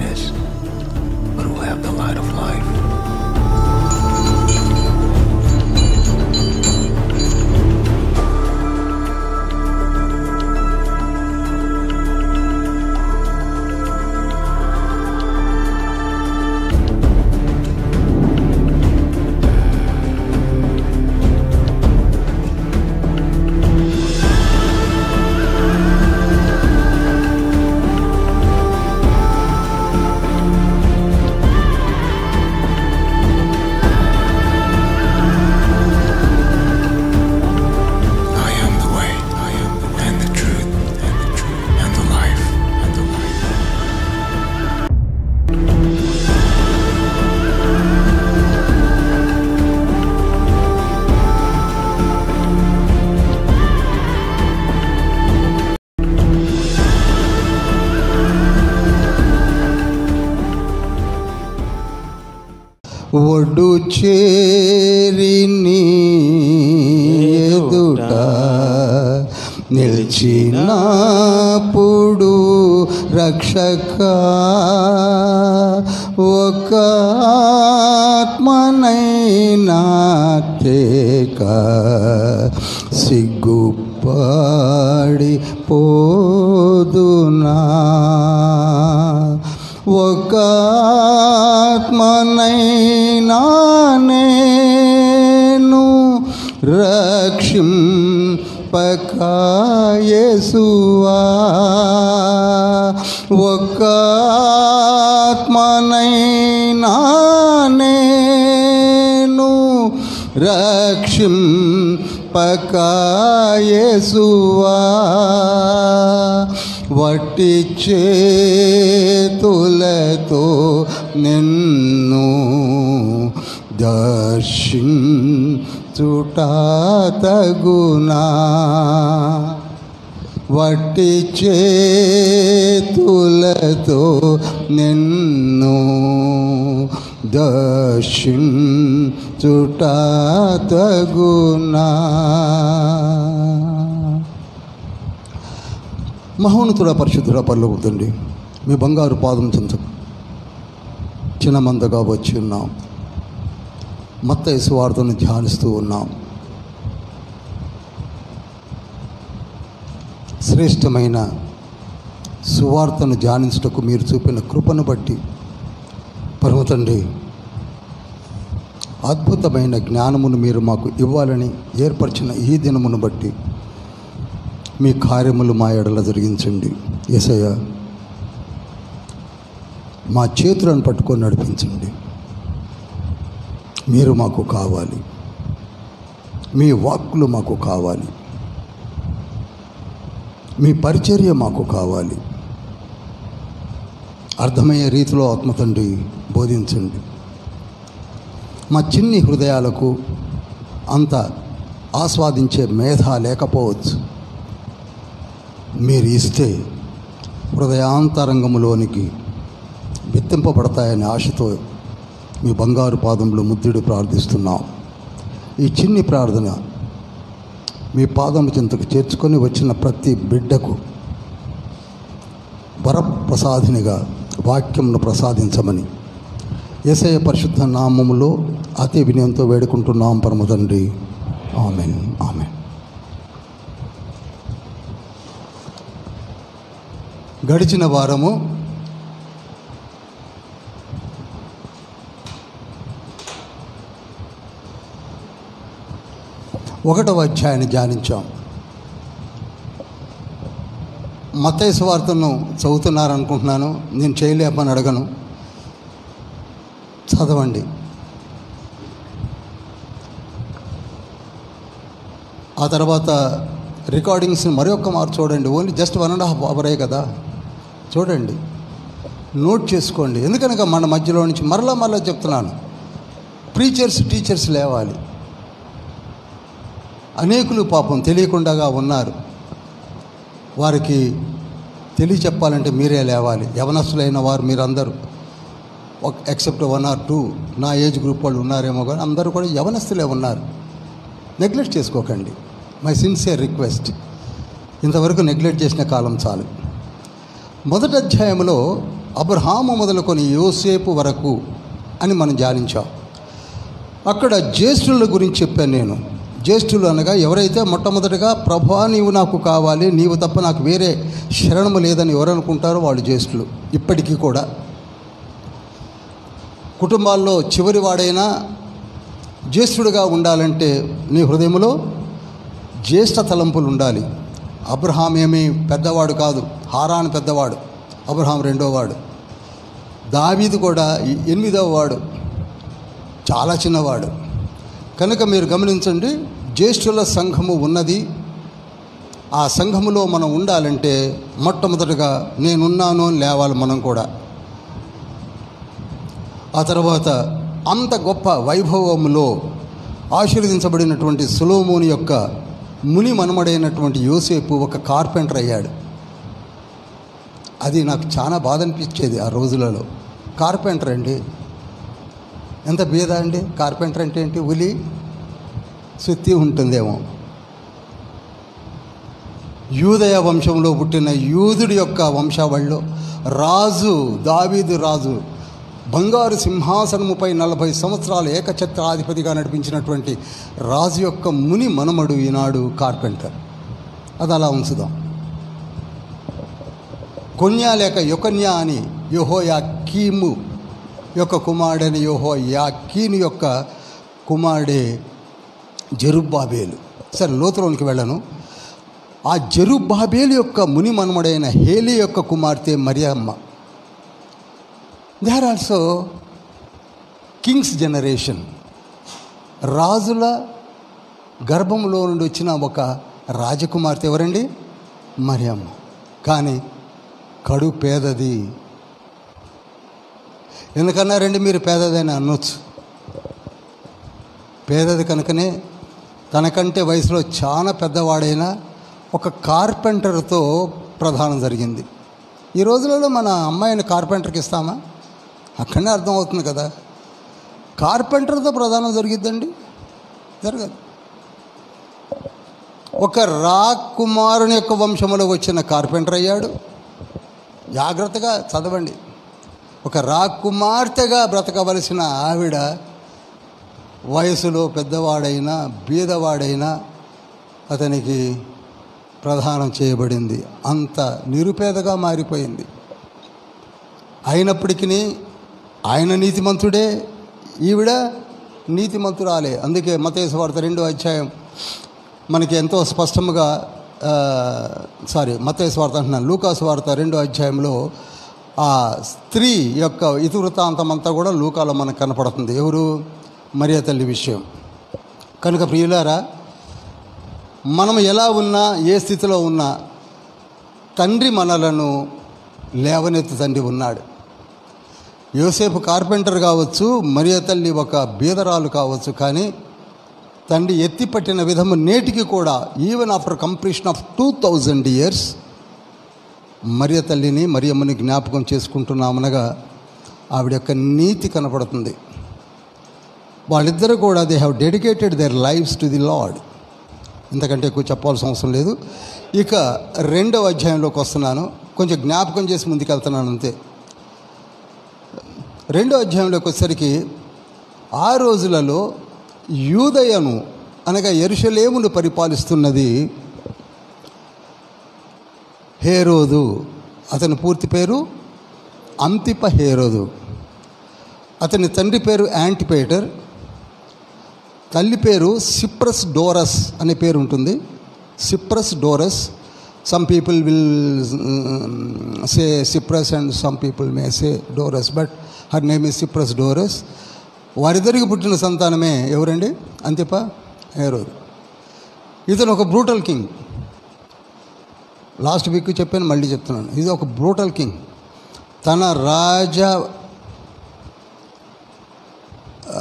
darkness, but will have the light of life. ఒడ్డు చేరి నీ ఎదుట నిలిచినప్పుడు రక్షక ఒక ఆత్మనైనా తేక సిగ్గుపడి పోదునా ఒక ఆత్మనైనా నేను రక్షింపక యేసువా ఒక ఆత్మనైనా నేను రక్షింపక యేసువా వట్టి చేతులతో నిన్ను దర్శించుట తగునా వట్టి చేతులతో నిన్ను దర్శించుట తగునా. మహోన్నతుడ పరిశుద్ధుడ పరలోకపు తండ్రి, మీ బంగారు పాదం చెంతకు చిన్న మందగా వచ్చి ఉన్నాం. మత్తయి సువార్తను ధ్యానిస్తూ ఉన్నాం. శ్రేష్టమైన సువార్తను ధ్యానించుటకు మీరు చూపిన కృపను బట్టి పరమ తండ్రి, అద్భుతమైన జ్ఞానమును మీరు మాకు ఇవ్వాలని ఏర్పరిచిన ఈ దినమును బట్టి మీ కార్యములు మా ఎడల జరిగించండి. యేసయ్య, మా చేతులను పట్టుకొని నడిపించండి. మీరు మాకు కావాలి, మీ వాక్కులు మాకు కావాలి, మీ పరిచర్య మాకు కావాలి. అర్థమయ్యే రీతిలో ఆత్మతండ్రి బోధించండి. మా చిన్ని హృదయాలకు అంత ఆస్వాదించే మేధ లేకపోవచ్చు. మీరు ఇస్తే హృదయాంతరంగములోనికి విత్తింపబడతాయనే ఆశతో మీ బంగారు పాదంలో ముద్దుడి ప్రార్థిస్తున్నాం. ఈ చిన్ని ప్రార్థన మీ పాదము చెంతకు చేర్చుకొని వచ్చిన ప్రతి బిడ్డకు వరప్రసాదినిగా వాక్యంను ప్రసాదించమని యేసయ్య పరిశుద్ధ నామములో అతి వినయంతో వేడుకుంటున్నాం పరమ తండ్రి. Amen, amen. గడిచిన వారము ఒకటవ అధ్యాయాన్ని ధ్యానించాం. మత్తయి సువార్తను చదువుతున్నారనుకుంటున్నాను. నేను చేయలేమని అడగను, చదవండి. ఆ తర్వాత రికార్డింగ్స్ని మరొక మారు చూడండి. ఓన్లీ జస్ట్ 1.5 అవరే కదా, చూడండి, నోట్ చేసుకోండి. ఎందుకనగా మన మధ్యలో నుంచి మరలా చెప్తున్నాను, టీచర్స్ లేవాలి. అనేకులు పాపం తెలియకుండా ఉన్నారు. వారికి తెలియచెప్పాలంటే మీరే లేవాలి. యవనస్తులైన వారు మీరందరూ, ఎక్సెప్ట్ 1 or 2 నా ఏజ్ గ్రూప్ వాళ్ళు ఉన్నారేమో, కానీ అందరూ కూడా యవనస్తులే ఉన్నారు. నెగ్లెక్ట్ చేసుకోకండి. My sincere request. ఇంతవరకు నెగ్లెక్ట్ చేసిన కాలం చాలు. మొదటి అధ్యాయంలో అబ్రహాము మొదలుకొని యోసేపు వరకు అని మనం ధ్యానించాం. అక్కడ జ్యేష్ఠుల గురించి చెప్పాను నేను. జ్యేష్ఠులు అనగా ఎవరైతే మొట్టమొదటిగా ప్రభువా నీవు నాకు కావాలి, నీవు తప్ప నాకు వేరే శరణము లేదని ఎవరు అనుకుంటారో వాళ్ళు జ్యేష్ఠులు. ఇప్పటికీ కూడా కుటుంబాల్లో చివరి వాడైనా జ్యేష్ఠుడిగా ఉండాలంటే నీ హృదయంలో జ్యేష్ఠ తలంపులు ఉండాలి. అబ్రహాం ఏమీ పెద్దవాడు కాదు, హారాను పెద్దవాడు, అబ్రహాం రెండోవాడు. దావీదు కూడా 8వ వాడు, చాలా చిన్నవాడు. కనుక మీరు గమనించండి, జ్యేష్ఠుల సంఘము ఉన్నది. ఆ సంఘములో మనం ఉండాలంటే మొట్టమొదటిగా నేనున్నాను అని లేవాలి మనం కూడా. ఆ తర్వాత అంత గొప్ప వైభవములో ఆశీర్వదించబడినటువంటి సొలొమోను యొక్క ముని మనమడైనటువంటి యోసేపు ఒక కార్పెంటర్ అయ్యాడు. అది నాకు చాలా బాధ అనిపించేది ఆ రోజులలో. కార్పెంటర్ అండి, ఎంత బీద అండి. కార్పెంటర్ అంటే ఏంటి? ఉలి సుత్తి ఉంటుందేమో. యూదయ వంశంలో పుట్టిన యూదుడి యొక్క వంశావళిలో రాజు దావీదు రాజు బంగారు సింహాసనముపై 40 సంవత్సరాలు ఏకఛత్రాధిపతిగా నడిపించినటువంటి రాజు యొక్క ముని మనమడు ఈనాడు కార్పెంటర్. అది అలా ఉంచుదాం. కొన్యా లేక యొకన్యా అని యెహోయాకీము యొక్క కుమారుడైన యెహోయాకీను యొక్క కుమారుడే జెరుబ్బాబేలు. సరే, లోతులోనికి వెళ్ళను. ఆ జెరుబ్బాబేలు యొక్క ముని మనమడైన హేలి యొక్క కుమార్తె Mariyamma. They are also kings generation. రాజుల గర్భంలో నుండి వచ్చిన ఒక రాజకుమార్తె ఎవరండి? మరియమ్మ. కానీ కడు పేదది. ఎందుకన్నారండి మీరు పేదదని అనొచ్చు. పేదది కనుకనే తనకంటే వయసులో చాలా పెద్దవాడైన ఒక కార్పెంటర్తో ప్రధానం జరిగింది. ఈ రోజులలో మన అమ్మాయిని కార్పెంటర్కి ఇస్తామా? అక్కడనే అర్థమవుతుంది కదా. కార్పెంటర్తో ప్రధానం జరిగిద్దండి? జరగదు. ఒక రాకుమారుని యొక్క వంశంలో వచ్చిన కార్పెంటర్ అయ్యాడు. జాగ్రత్తగా చదవండి. ఒక రాకుమార్తెగా బ్రతకవలసిన ఆవిడ వయసులో పెద్దవాడైనా బీదవాడైనా అతనికి ప్రదానం చేయబడింది. అంత నిరుపేదగా మారిపోయింది. అయినప్పటికీ ఆయన నీతిమంతుడే, ఈవిడ నీతిమంతురాలే. అందుకే మత్తయి సువార్త 2వ అధ్యాయం మనకి ఎంతో స్పష్టముగా మత్తయి సువార్త అంటున్నాను, లూకా సువార్త 2వ అధ్యాయంలో ఆ స్త్రీ యొక్క ఇతివృత్తాంతం అంతా కూడా లూకాలో మనకు కనపడుతుంది. ఎవరు? మరియ తల్లి విషయం. కనుక ప్రియులారా, మనం ఎలా ఉన్నా, ఏ స్థితిలో ఉన్నా తండ్రి మనలను లేవనెత్తు తండ్రి ఉన్నాడు. యోసేపు కార్పెంటర్ కావచ్చు, మరియ తల్లి ఒక బీదరాలు కావచ్చు, కానీ తండ్రి ఎత్తిపట్టిన విధము నేటికి కూడా even after completion of 2000 years మరియ తల్లిని మరియమ్మని జ్ఞాపకం చేసుకుంటున్నామనగా ఆవిడ యొక్క నీతి కనపడుతుంది. వాళ్ళిద్దరూ కూడా they have dedicated there lifes to the lord. ఇంతకంటే ఎక్కువ చెప్పాల్సిన అవసరం లేదు. ఇక 2వ అధ్యాయంలోకి వస్తున్నాను. కొంచెం జ్ఞాపకం చేసి ముందుకెళ్తున్నాను అంతే. 2వ అధ్యాయంలోకి వచ్చేసరికి ఆ రోజులలో యూదయను అనగా యెరూషలేమును పరిపాలిస్తున్నది హేరోదు. అతని పూర్తి పేరు అంతిప హేరోదు. అతని తండ్రి పేరు యాంటిపేటర్, తల్లి పేరు సిప్రస్ డోరస్ అనే పేరు ఉంటుంది. Cyprus Doris. Some people will say Cyprus and some people may say Doris, but her name is Cyprus Doris. వారిద్దరికి పుట్టిన సంతానమే ఎవరండి? అంతిప హేరోదు. ఇతను ఒక బ్రూటల్ కింగ్. లాస్ట్ వీక్ చెప్పాను, మళ్ళీ చెప్తున్నాను. ఇది ఒక బ్రూటల్ కింగ్. తన రాజ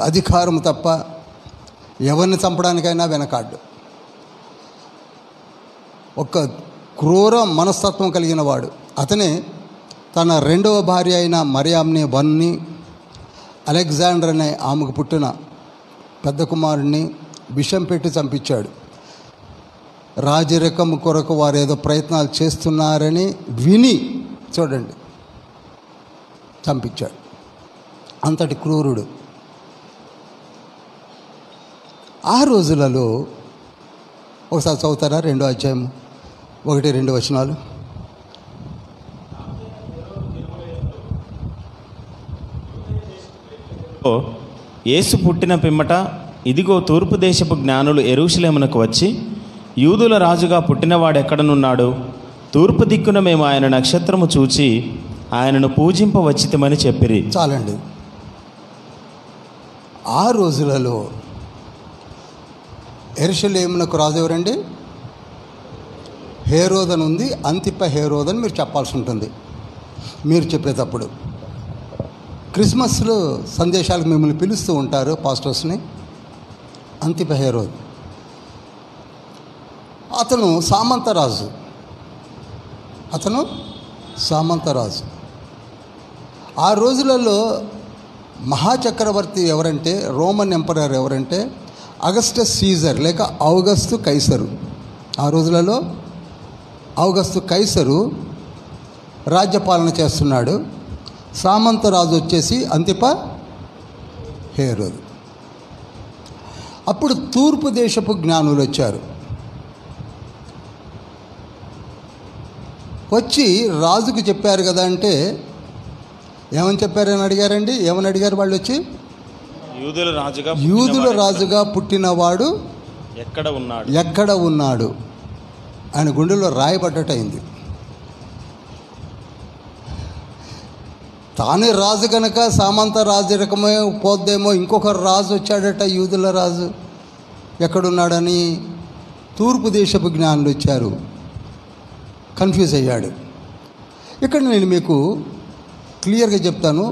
అధికారం తప్ప ఎవరిని చంపడానికైనా వెనకాడ్డు. ఒక క్రూర మనస్తత్వం కలిగిన వాడు. అతనే తన 2వ భార్య అయిన మరియామ్ని వన్ని, అలెగ్జాండర్ అనే ఆమెకు పుట్టిన పెద్ద కుమారుడిని విషం పెట్టి చంపించాడు. రాజరికం కొరకు వారు ఏదో ప్రయత్నాలు చేస్తున్నారని విని, చూడండి, చంపించాడు. అంతటి క్రూరుడు. ఆ రోజులలో ఒకసారి చదువుతారా 2వ అధ్యాయం 1-2 వచనాలు. యేసు పుట్టిన పిమ్మట ఇదిగో తూర్పు దేశపు జ్ఞానులు యెరూషలేమునకు వచ్చి, యూదుల రాజుగా పుట్టినవాడెక్కడనున్నాడు? తూర్పు దిక్కున మేము ఆయన నక్షత్రము చూచి ఆయనను పూజింపవచ్చితమని చెప్పిరి. చాలండి. ఆ రోజులలో యెరూషలేమునకు రాజు ఎవరండి? హేరోదను ఉంది. అంతిప హేరోదని మీరు చెప్పాల్సి ఉంటుంది మీరు చెప్పేటప్పుడు. క్రిస్మస్లో సందేశాలకు మిమ్మల్ని పిలుస్తూ ఉంటారు పాస్టర్స్ని. అంతిప హేరోద్ అతను సామంతరాజు. ఆ రోజులలో మహాచక్రవర్తి ఎవరంటే, రోమన్ ఎంపరర్ ఎవరంటే అగస్టస్ సీజర్ లేక ఔగస్తు కైసరు. ఆ రోజులలో ఔగస్తు కైసరు రాజ్యపాలన చేస్తున్నాడు. సామంతరాజు వచ్చేసి అంతిప హేరోదు. అప్పుడు తూర్పు దేశపు జ్ఞానులు వచ్చారు. వచ్చి రాజుకు చెప్పారు కదా అంటే ఏమని చెప్పారని అడిగారండి. ఏమని అడిగారు వాళ్ళు వచ్చి? యూదుల రాజుగా పుట్టినవాడు ఎక్కడ ఉన్నాడు ఆయన గుండెలో రాయబడ్డటైంది. తానే రాజు కనుక సామంత రాజు రకమే పోద్దేమో, ఇంకొక రాజు వచ్చాడట యూదుల రాజు ఎక్కడున్నాడని తూర్పు దేశపు జ్ఞానులు వచ్చారు. కన్ఫ్యూజ్ అయ్యాడు. ఇక్కడ నేను మీకు క్లియర్గా చెప్తాను.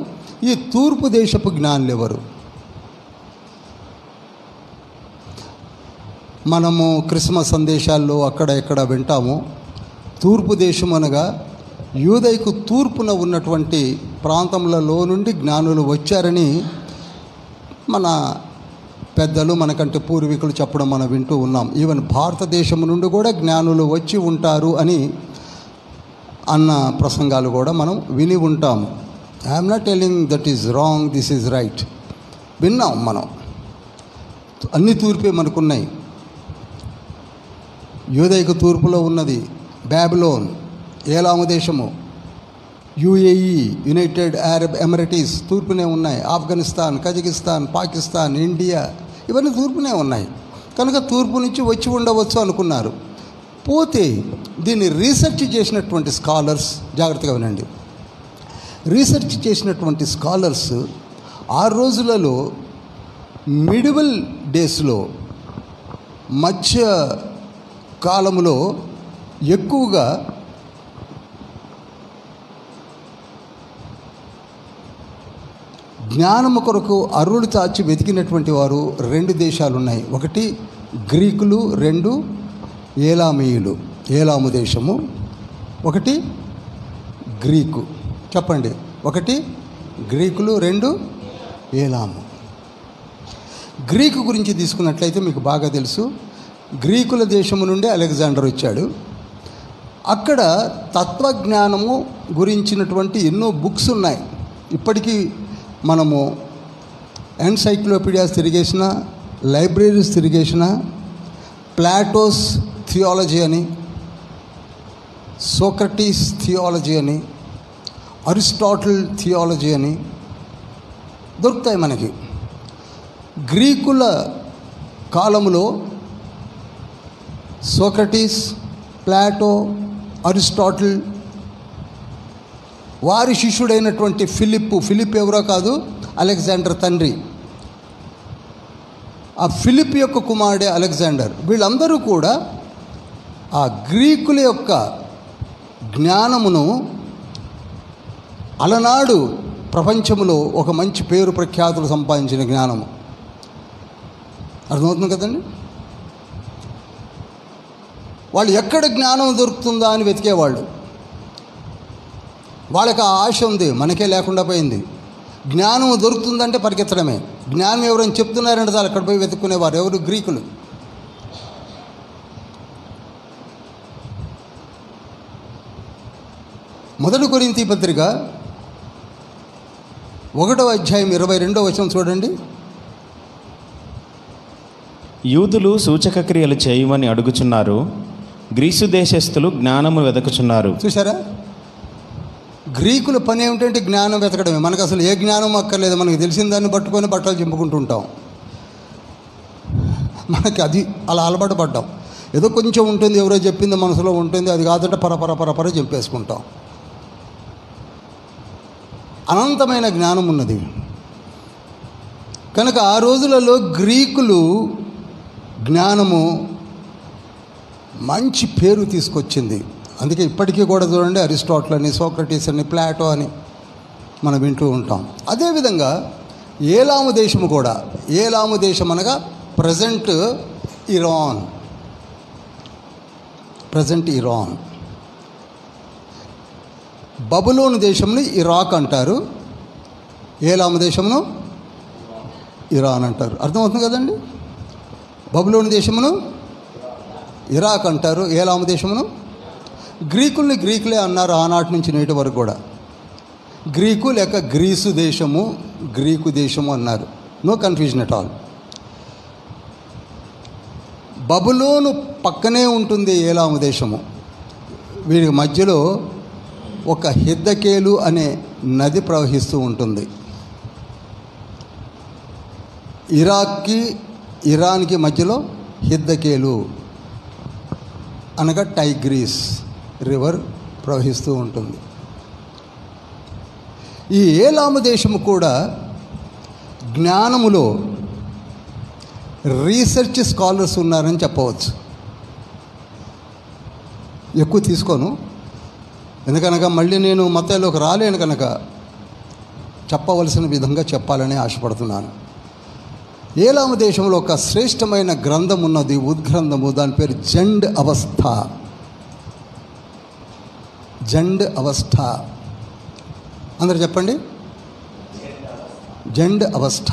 ఈ తూర్పు దేశపు జ్ఞానులు ఎవరు? మనము క్రిస్మస్ సందేశాల్లో అక్కడ ఇక్కడ వింటాము. తూర్పు దేశం అనగా యూదయకు తూర్పున ఉన్నటువంటి ప్రాంతములలో నుండి జ్ఞానులు వచ్చారని మన పెద్దలు, మనకంటే పూర్వీకులు చెప్పడం మనం వింటూ ఉన్నాం. ఈవెన్ భారతదేశం నుండి కూడా జ్ఞానులు వచ్చి ఉంటారు అని అన్న ప్రసంగాలు కూడా మనం విని ఉంటాం. I'm not telling that is wrong, this is right. విన్నాం మనం. అన్ని తూర్పే మనకున్నాయి. యూదయకు తూర్పులో ఉన్నది బాబిలోన్, ఏలాము దేశము, యుఏఈ, యునైటెడ్ అరబ్ ఎమిరేటీస్ తూర్పునే ఉన్నాయి. ఆఫ్ఘనిస్తాన్, కజకిస్తాన్, పాకిస్తాన్, ఇండియా ఇవన్నీ తూర్పునే ఉన్నాయి. కనుక తూర్పు నుంచి వచ్చి ఉండవచ్చు అనుకున్నారు. పోతే దీన్ని రీసెర్చ్ చేసినటువంటి స్కాలర్స్, జాగ్రత్తగా వినండి, రీసెర్చ్ చేసినటువంటి స్కాలర్స్ ఆ రోజులలో మిడివల్ డేస్లో, మధ్య కాలంలో ఎక్కువగా జ్ఞానము కొరకు అరువులు చాచి వెతికినటువంటి వారు 2 దేశాలు ఉన్నాయి. ఒకటి గ్రీకులు, 2 ఏలామీయులు, ఏలాము దేశము. ఒకటి గ్రీకు. చెప్పండి. ఒకటి గ్రీకులు, 2 ఏలాము. గ్రీకు గురించి తీసుకున్నట్లయితే మీకు బాగా తెలుసు. గ్రీకుల దేశము నుండి అలెగ్జాండర్ వచ్చాడు. అక్కడ తత్వజ్ఞానము గురించినటువంటి ఎన్నో బుక్స్ ఉన్నాయి. ఇప్పటికీ మనము ఎన్సైక్లోపీడియాస్ తిరిగేసిన, లైబ్రరీస్ తిరిగేసిన, ప్లాటోస్ థియాలజీ అని, సోక్రటీస్ థియాలజీ అని, అరిస్టాటిల్ థియాలజీ అని దొరుకుతాయి మనకి. గ్రీకుల కాలములో సోక్రటీస్, ప్లాటో, అరిస్టాటిల్, వారి శిష్యుడైనటువంటి ఫిలిప్ ఎవరో కాదు, అలెగ్జాండర్ తండ్రి, ఆ ఫిలిప్ యొక్క కుమారుడే అలెగ్జాండర్. వీళ్ళందరూ కూడా ఆ గ్రీకుల యొక్క జ్ఞానమును అలనాడు ప్రపంచంలో ఒక మంచి పేరు ప్రఖ్యాతులు సంపాదించిన జ్ఞానము. అర్థమవుతుంది కదండి. వాళ్ళు ఎక్కడ జ్ఞానం దొరుకుతుందా అని వెతికేవాళ్ళు. వాళ్ళకి ఆ ఆశ ఉంది, మనకే లేకుండా పోయింది. జ్ఞానం దొరుకుతుందంటే పరిగెత్తడమే. జ్ఞానం ఎవరైనా చెప్తున్నారంటే చాలు అక్కడ పోయి వెతుక్కునేవారు. ఎవరు? గ్రీకులు. మొదటి కొరింథీ పత్రిక 1వ అధ్యాయం 22వ వచనం చూడండి. యూదులు సూచక క్రియలు చేయమని అడుగుచున్నారు, గ్రీసు దేశస్థులు జ్ఞానము వెదకుచున్నారు. చూసారా, గ్రీకుల పని ఏమిటంటే జ్ఞానం వెతకడమే. మనకు అసలు ఏ జ్ఞానం అక్కర్లేదు, మనకు తెలిసిన దాన్ని పట్టుకొని బట్టలు చింపుకుంటుంటాం. మనకి అది అలా అలవాటు పడ్డాం. ఏదో కొంచెం ఉంటుంది, ఎవరో చెప్పింది మనసులో ఉంటుంది, అది కాదంటే పరపర చింపేసుకుంటాం. అనంతమైన జ్ఞానం ఉన్నది కనుక ఆ రోజులలో గ్రీకులు జ్ఞానము మంచి పేరు తీసుకొచ్చింది. అందుకే ఇప్పటికీ కూడా చూడండి, అరిస్టాటిల్ అని, సోక్రటీస్ అని, ప్లాటో అని మనం వింటూ ఉంటాం. అదేవిధంగా ఏలాము దేశము కూడా, ఏలాము దేశం అనగా ప్రజెంట్ ఇరాన్. బబులోను దేశంని ఇరాక్ అంటారు, ఏలాము దేశమును ఇరాన్ అంటారు. అర్థమవుతుంది కదండి. బబులోను దేశమును ఇరాక్ అంటారు, ఏలాము దేశమును. గ్రీకుల్ని గ్రీకులే అన్నారు ఆనాటి నుంచి నేటి వరకు కూడా. గ్రీకు లేక గ్రీసు దేశము, గ్రీకు దేశము అన్నారు. No confusion at all. బబులోను పక్కనే ఉంటుంది ఏలాము దేశము. వీరి మధ్యలో ఒక హిద్దకేలు అనే నది ప్రవహిస్తూ ఉంటుంది. ఇరాక్కి ఇరాన్కి మధ్యలో హిద్దకేలు అనగా టైగ్రీస్ రివర్ ప్రవహిస్తూ ఉంటుంది. ఈ ఏలాము దేశము కూడా జ్ఞానములో రీసెర్చ్ స్కాలర్స్ ఉన్నారని చెప్పవచ్చు. ఎక్కువ తీసుకోను, ఎందుకనగా మళ్ళీ నేను మత్తయిలోకి రాలేను కనుక చెప్పవలసిన విధంగా చెప్పాలని ఆశపడుతున్నాను. ఏలాము దేశంలో ఒక శ్రేష్టమైన గ్రంథం ఉన్నది, ఉద్గ్రంథము. దాని పేరు జండ్ అవస్థ. జండ్ అవస్థ అందరు చెప్పండి. జండ్ అవస్థ.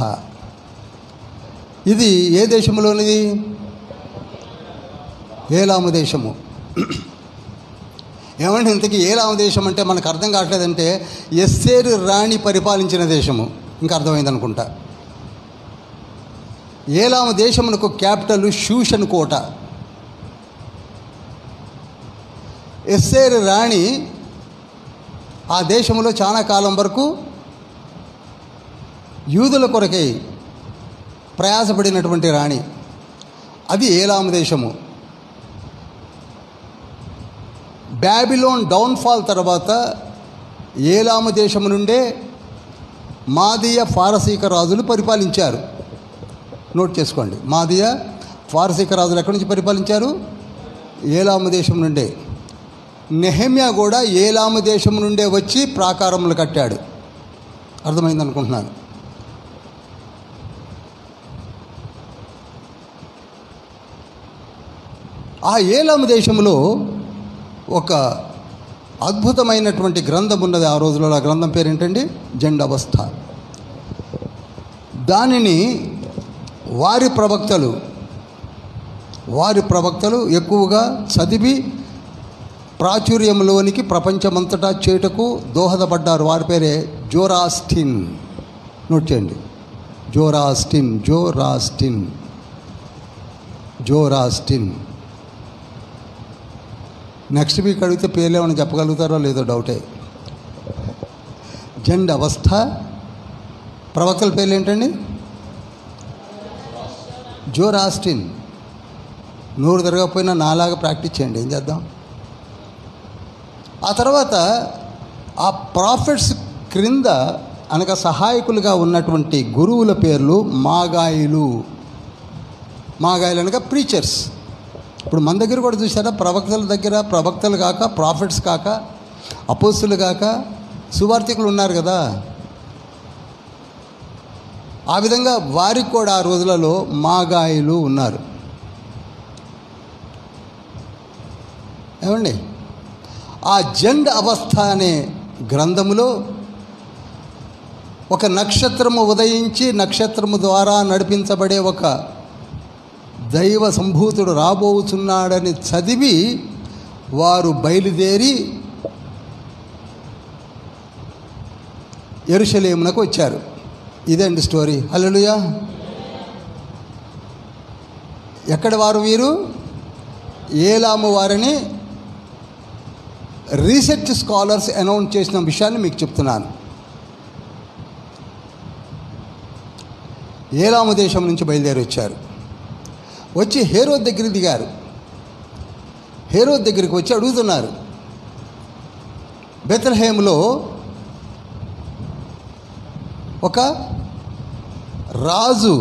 ఇది ఏ దేశంలోనిది? ఏలాము దేశము. ఏమంటే ఇంతకీ ఏలాము దేశం అంటే మనకు అర్థం కావట్లేదంటే ఎస్తేరు రాణి పరిపాలించిన దేశము. ఇంకా అర్థమైంది అనుకుంటా. ఏలాము దేశమునకు క్యాపిటల్ షూషన్ కోట. ఎస్తేరు రాణి ఆ దేశంలో చాలా కాలం వరకు యూదుల కొరకై ప్రయాసపడినటువంటి రాణి. అది ఏలాము దేశము. బాబిలోన్ డౌన్ఫాల్ తర్వాత ఏలాము దేశము నుండే మాదీయ ఫారసీక రాజులు పరిపాలించారు. నోట్ చేసుకోండి, మాదీయ ఫారసీక రాజులు ఎక్కడి నుంచి పరిపాలించారు? ఏలాము దేశం నుండే. నెహెమ్యా కూడా ఏలాము దేశం నుండే వచ్చి ప్రాకారములు కట్టాడు. అర్థమైంది అనుకుంటున్నాను. ఆ ఏలాము దేశంలో ఒక అద్భుతమైనటువంటి గ్రంథం ఉన్నది ఆ రోజులలో. ఆ గ్రంథం పేరు ఏంటండి? జండ్ అవస్థ. దానిని వారి ప్రవక్తలు ఎక్కువగా చదివి ప్రాచుర్యంలోనికి ప్రపంచమంతటా చేయుటకు దోహదపడ్డారు. వారి పేరే జోరాస్టిన్. నోట్ చేయండి, జోరాస్టిన్. నెక్స్ట్ వీక్ అడిగితే పేర్లు ఏమైనా చెప్పగలుగుతారో లేదో డౌటే. జండ్ అవస్థ. ప్రవక్తల పేర్లు ఏంటండి? జోరాస్టిన్. నోరు తిరగకపోయినా నాలాగా ప్రాక్టీస్ చేయండి, ఏం చేద్దాం. ఆ తర్వాత ఆ ప్రాఫిట్స్ క్రింద అనగా సహాయకులుగా ఉన్నటువంటి గురువుల పేర్లు మాగాయిలు. మాగాయిలు అనగా ప్రీచర్స్. ఇప్పుడు మన దగ్గర కూడా చూసారా, ప్రవక్తల దగ్గర ప్రవక్తలు కాక, ప్రాఫిట్స్ కాక, అపోస్తులు కాక సువార్థికులు ఉన్నారు కదా. ఆ విధంగా వారికి కూడా ఆ రోజులలో మాగాయిలు ఉన్నారు. ఏమండి, ఆ జండ్ అవస్థ అనే గ్రంథములో ఒక నక్షత్రము ఉదయించి నక్షత్రము ద్వారా నడిపించబడే ఒక దైవ సంభూతుడు రాబోతున్నాడని చదివి వారు బయలుదేరి యెరూషలేమునకు వచ్చారు. ఇదండి స్టోరీ. హల్లెలూయా. ఎక్కడ వారు వీరు? ఏలాము వారిని రీసెర్చ్ స్కాలర్స్ అనౌన్స్ చేసిన విషయాన్ని మీకు చెప్తున్నాను. ఏలాము దేశం నుంచి బయలుదేరి వచ్చారు. వచ్చి హేరోద్ దగ్గరికి దిగారు. హేరోద్ దగ్గరికి వచ్చి అడుగుతున్నారు, బెత్లెహేములో ఒక రాజు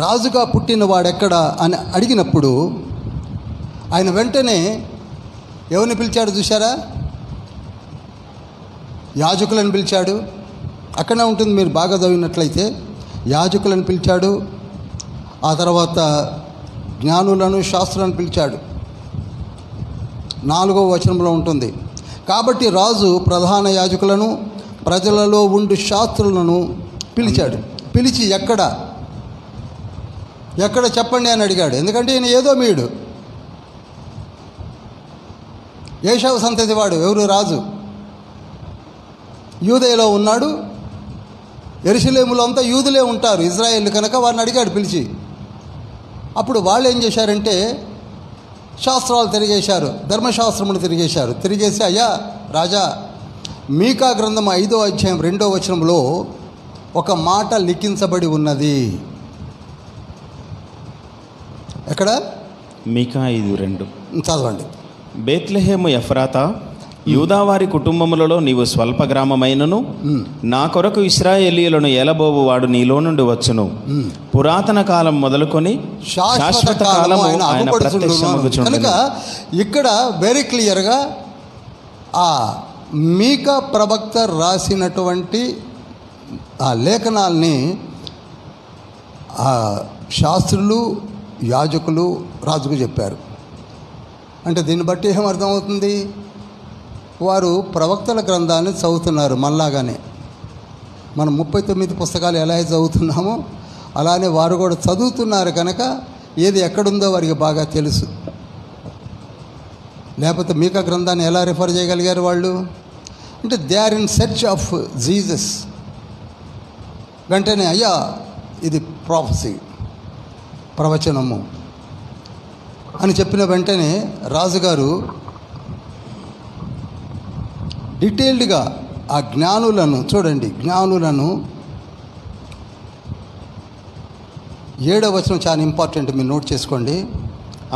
రాజుగా పుట్టిన వాడెక్కడ అని అడిగినప్పుడు ఆయన వెంటనే ఎవరిని పిలిచాడు చూశారా? యాజకులను పిలిచాడు. అక్కడనే ఉంటుంది, మీరు బాగా చదివినట్లయితే. యాజకులను పిలిచాడు. ఆ తర్వాత జ్ఞానులను, శాస్త్రులను పిలిచాడు. 4వ వచనంలో ఉంటుంది. కాబట్టి రాజు ప్రధాన యాజకులను, ప్రజలలో ఉండు శాస్త్రులను పిలిచాడు. పిలిచి ఎక్కడ చెప్పండి అని అడిగాడు. ఎందుకంటే ఈయన ఏదో మీడు, ఏషావు సంతతి వాడు. ఎవరు? రాజు. యూదయలో ఉన్నాడు. యెరూషలేములో అంతా యూదులే ఉంటారు, ఇజ్రాయేల్ కనుక వారిని అడిగాడు పిలిచి. అప్పుడు వాళ్ళు ఏం చేశారంటే శాస్త్రాలు తిరిగేశారు, ధర్మశాస్త్రమును తిరిగేశారు. తిరిగేసి, అయ్యా రాజా, మీకా గ్రంథం 5వ అధ్యాయం 2వ వచనంలో ఒక మాట లిఖించబడి ఉన్నది. ఎక్కడ? మీకా 5:2 చదవండి. బెత్లెహేము ఎఫ్రాతా, యూదావారి కుటుంబములలో నీవు స్వల్ప గ్రామమైనను నా కొరకు ఇశ్రాయేలీయులను ఏలబోవు వాడు నీలో నుండి వచ్చును. పురాతన కాలం మొదలుకొని శాశ్వత కాలము ఆయన ప్రత్యక్షమగుచుండును. కనుక ఇక్కడ వెరీ క్లియర్గా ఆ మీకా ప్రవక్త రాసినటువంటి ఆ లేఖనాల్ని ఆ శాస్త్రులు, యాజకులు రాజుకు చెప్పారు. అంటే దీన్ని బట్టి ఏమర్థమవుతుంది? వారు ప్రవక్తల గ్రంథాన్ని చదువుతున్నారు మనలాగానే. మనం 39 పుస్తకాలు ఎలా చదువుతున్నామో అలానే వారు కూడా చదువుతున్నారు. కనుక ఏది ఎక్కడుందో వారికి బాగా తెలుసు. లేకపోతే మీకా గ్రంథాన్ని ఎలా రిఫర్ చేయగలిగారు వాళ్ళు? అంటే they are in search of Jesus. వెంటనే అయ్యా ఇది ప్రాఫెసీ, ప్రవచనము అని చెప్పిన వెంటనే రాజుగారు డీటెయిల్డ్గా ఆ జ్ఞానులను చూడండి. జ్ఞానులను 7వ వచనం చాలా ఇంపార్టెంట్, మీరు నోట్ చేసుకోండి.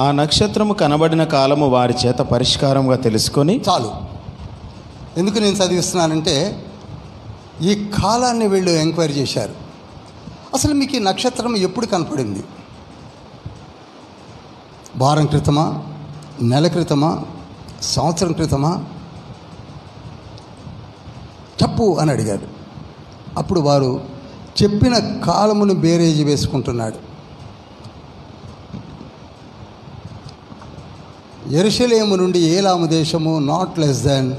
ఆ నక్షత్రము కనబడిన కాలము వారి చేత పరిష్కారంగా తెలుసుకొని. చాలు. ఎందుకు నేను చదివిస్తున్నానంటే ఈ కాలాన్ని వీళ్ళు ఎంక్వైరీ చేశారు. అసలు మీకు ఈ నక్షత్రం ఎప్పుడు కనపడింది? వారం క్రితమా, నెల క్రితమా, సంవత్సరం క్రితమా? చెప్పు అని అడిగాడు. అప్పుడు వారు చెప్పిన కాలమును బేరేజీ వేసుకుంటున్నాడు. యెరూషలేము నుండి ఏలాము దేశము నాట్ లెస్ దాన్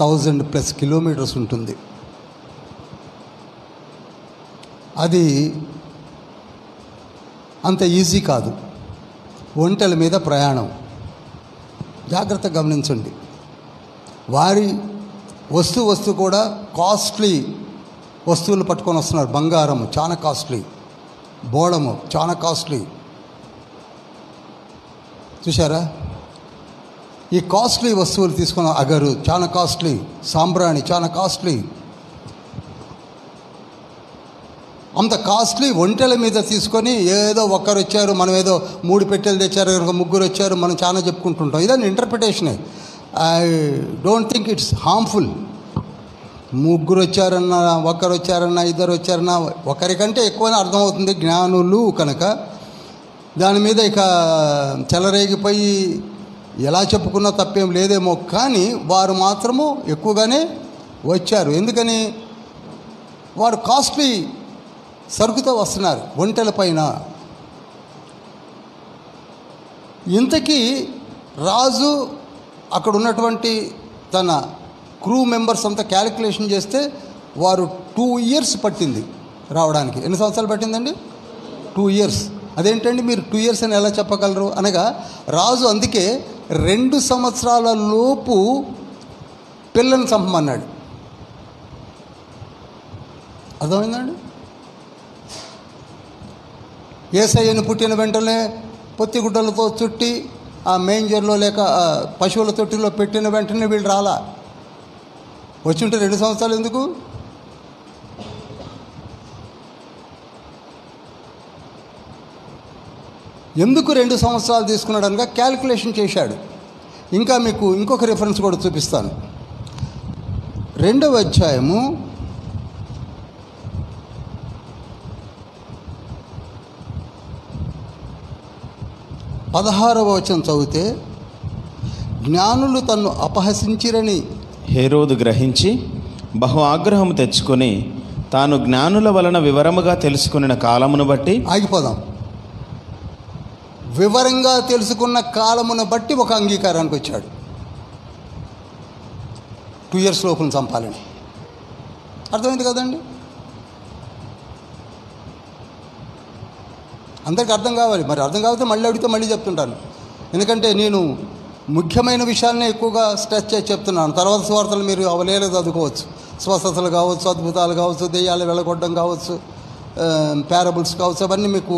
1000+ కిలోమీటర్స్ ఉంటుంది. అది అంత ఈజీ కాదు. ఒంటెల మీద ప్రయాణం. జాగ్రత్తగా గమనించండి. వారి వస్తు కూడా కాస్ట్లీ వస్తువులు పట్టుకొని వస్తున్నారు. బంగారము చాలా కాస్ట్లీ, బోళము చాలా కాస్ట్లీ. చూసారా? ఈ కాస్ట్లీ వస్తువులు తీసుకున్న అగరు చాలా కాస్ట్లీ, సాంబ్రాణి చాలా కాస్ట్లీ. అంత కాస్ట్లీ ఒంటెల మీద తీసుకొని ఏదో ఒక్కరు వచ్చారు, మనం ఏదో 3 పెట్టెలు తెచ్చారు, కనుక 3 వచ్చారు, మనం చాలా చెప్పుకుంటుంటాం. ఇదని ఇంటర్ప్రిటేషనే. I don't think it's harmful. 3 వచ్చారన్నా, 1 వచ్చారన్నా, 2 వచ్చారన్నా, ఒకరికంటే ఎక్కువనే అర్థమవుతుంది జ్ఞానులు కనుక. దాని మీద ఇక చెలరేగిపోయి ఎలా చెప్పుకున్నా తప్పేం లేదేమో, కానీ వారు మాత్రము ఎక్కువగానే వచ్చారు. ఎందుకని? వారు కాస్ట్లీ సరుకుతో వస్తున్నారు ఒంటెల పైన. ఇంతకీ రాజు అక్కడ ఉన్నటువంటి తన క్రూ మెంబర్స్ అంతా క్యాలిక్యులేషన్ చేస్తే వారు 2 years పట్టింది రావడానికి. ఎన్ని సంవత్సరాలు పట్టిందండి? 2 years. అదేంటండి మీరు 2 years అని ఎలా చెప్పగలరు అనగా, రాజు అందుకే 2 సంవత్సరాల లోపు పిల్లని చంపమన్నాడు. అర్థమైందండి? యేసయ్యను పుట్టిన వెంటనే పొత్తిగుడ్డలతో చుట్టి ఆ మేంజర్లో లేక పశువుల తొట్టిలో పెట్టిన వెంటనే వీళ్ళు రాలా. వచ్చి ఉంటే 2 సంవత్సరాలు ఎందుకు? ఎందుకు 2 సంవత్సరాలు తీసుకున్నాడు అనగా క్యాలిక్యులేషన్ చేశాడు. ఇంకా మీకు ఇంకొక రిఫరెన్స్ కూడా చూపిస్తాను. 2వ అధ్యాయము 16వ వచనం చదివితే, జ్ఞానులు తన్ను అపహసించిరని హేరోదు గ్రహించి బహు ఆగ్రహము తెచ్చుకొని తాను జ్ఞానుల వలన వివరముగా తెలుసుకున్న కాలమును బట్టి, ఆగిపోదాం, వివరంగా తెలుసుకున్న కాలమును బట్టి ఒక అంగీకారానికి వచ్చాడు. 2 years లోపును చంపాలని. అర్థమైంది కదండి? అందరికి అర్థం కావాలి. మరి అర్థం కాకపోతే మళ్ళీ అడిగితే మళ్ళీ చెప్తుంటాను. ఎందుకంటే నేను ముఖ్యమైన విషయాలనే ఎక్కువగా స్ట్రెస్ చేసి చెప్తున్నాను. తర్వాత స్వార్థలు మీరు అవలేలు చదువుకోవచ్చు. స్వస్థతలు కావచ్చు, అద్భుతాలు కావచ్చు, దెయ్యాలు వెళ్ళగొట్టడం కావచ్చు, పారబుల్స్ కావచ్చు, అవన్నీ మీకు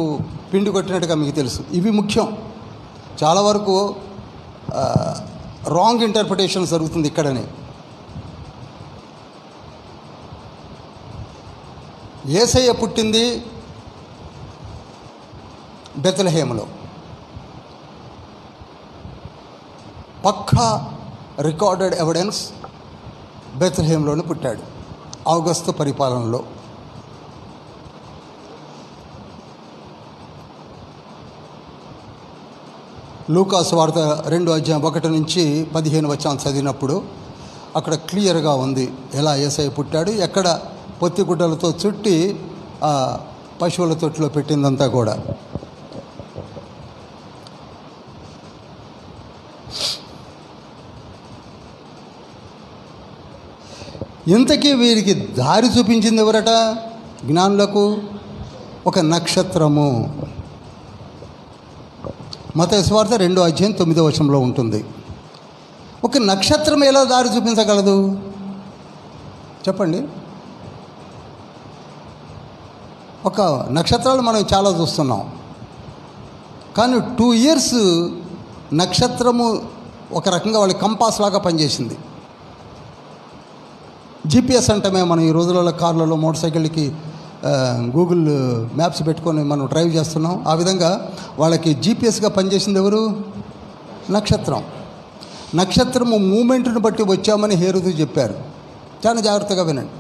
పిండి కొట్టినట్టుగా మీకు తెలుసు. ఇవి ముఖ్యం. చాలా వరకు రాంగ్ ఇంటర్ప్రిటేషన్ జరుగుతుంది ఇక్కడనే. యేసయ్య పుట్టింది బెత్లెహేములో. పక్కా రికార్డెడ్ ఎవిడెన్స్ బెత్లెహేములోనే పుట్టాడు, ఔగస్తు పరిపాలనలో. లూకాసు వార్త 2వ అధ్యాయం 1 నుంచి 15 వచనాలు చదివినప్పుడు అక్కడ క్లియర్గా ఉంది ఎలా యేసయ్య పుట్టాడు, ఎక్కడ పొత్తిగుడ్డలతో చుట్టి ఆ పశువుల తొట్టిలో పెట్టిందంతా కూడా. ఇంతకీ వీరికి దారి చూపించింది ఎవరట? జ్ఞానులకు ఒక నక్షత్రము. మత్తయి సువార్త 2వ అధ్యాయం 9వ వచనంలో ఉంటుంది. ఒక నక్షత్రం ఎలా దారి చూపించగలదు చెప్పండి? ఒక నక్షత్రాలు మనం చాలా చూస్తున్నాం, కానీ 2 years నక్షత్రము ఒక రకంగా వాళ్ళ కంపాస్ లాగా పనిచేసింది. జీపీఎస్ అంటే మనం ఈ రోజులలో కార్లలో, మోటార్ సైకిళ్ళకి గూగుల్ మ్యాప్స్ పెట్టుకొని మనం డ్రైవ్ చేస్తున్నాం. ఆ విధంగా వాళ్ళకి జీపీఎస్గా పనిచేసింది ఎవరు? నక్షత్రం. నక్షత్రము మూమెంట్ను బట్టి వచ్చామని హేరోదు చెప్పారు. చాలా జాగ్రత్తగా వినండి.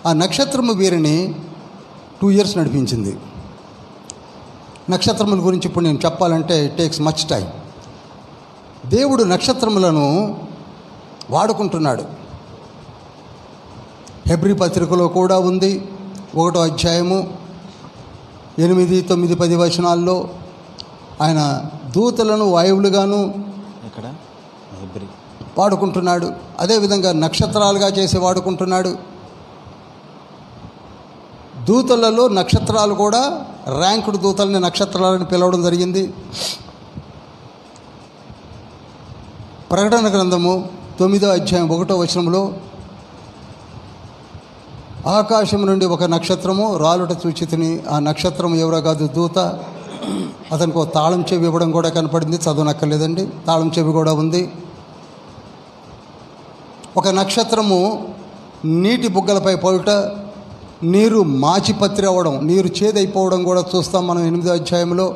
ఆ నక్షత్రము వీరిని 2 years నడిపించింది. నక్షత్రముల గురించి ఇప్పుడు నేను చెప్పాలంటే ఇట్ టేక్స్ మచ్ టైం. దేవుడు నక్షత్రములను వాడుకుంటున్నాడు. హెబ్రీ పత్రికలో కూడా ఉంది. 1వ అధ్యాయము 8, 9, 10 వచనాల్లో ఆయన దూతలను వాయువులుగాను వాడుకుంటున్నాడు. అదేవిధంగా నక్షత్రాలుగా చేసి వాడుకుంటున్నాడు. దూతలలో నక్షత్రాలు కూడా ర్యాంకుడు దూతలని నక్షత్రాలని పిలవడం జరిగింది. ప్రకటన గ్రంథము 9వ అధ్యాయం 1వ వచనంలో ఆకాశం నుండి ఒక నక్షత్రము రాలుట చూచితిని. ఆ నక్షత్రం ఎవరో కాదు, దూత. అతనికి ఒక తాళం చెవి ఇవ్వడం కూడా కనపడింది. చదవనక్కర్లేదండి, తాళం చెవి కూడా ఉంది. ఒక నక్షత్రము నీటి బుగ్గలపై పోయుట, నీరు మాచిపత్రి అవ్వడం, నీరు చేదైపోవడం కూడా చూస్తాం మనం 8వ అధ్యాయంలో.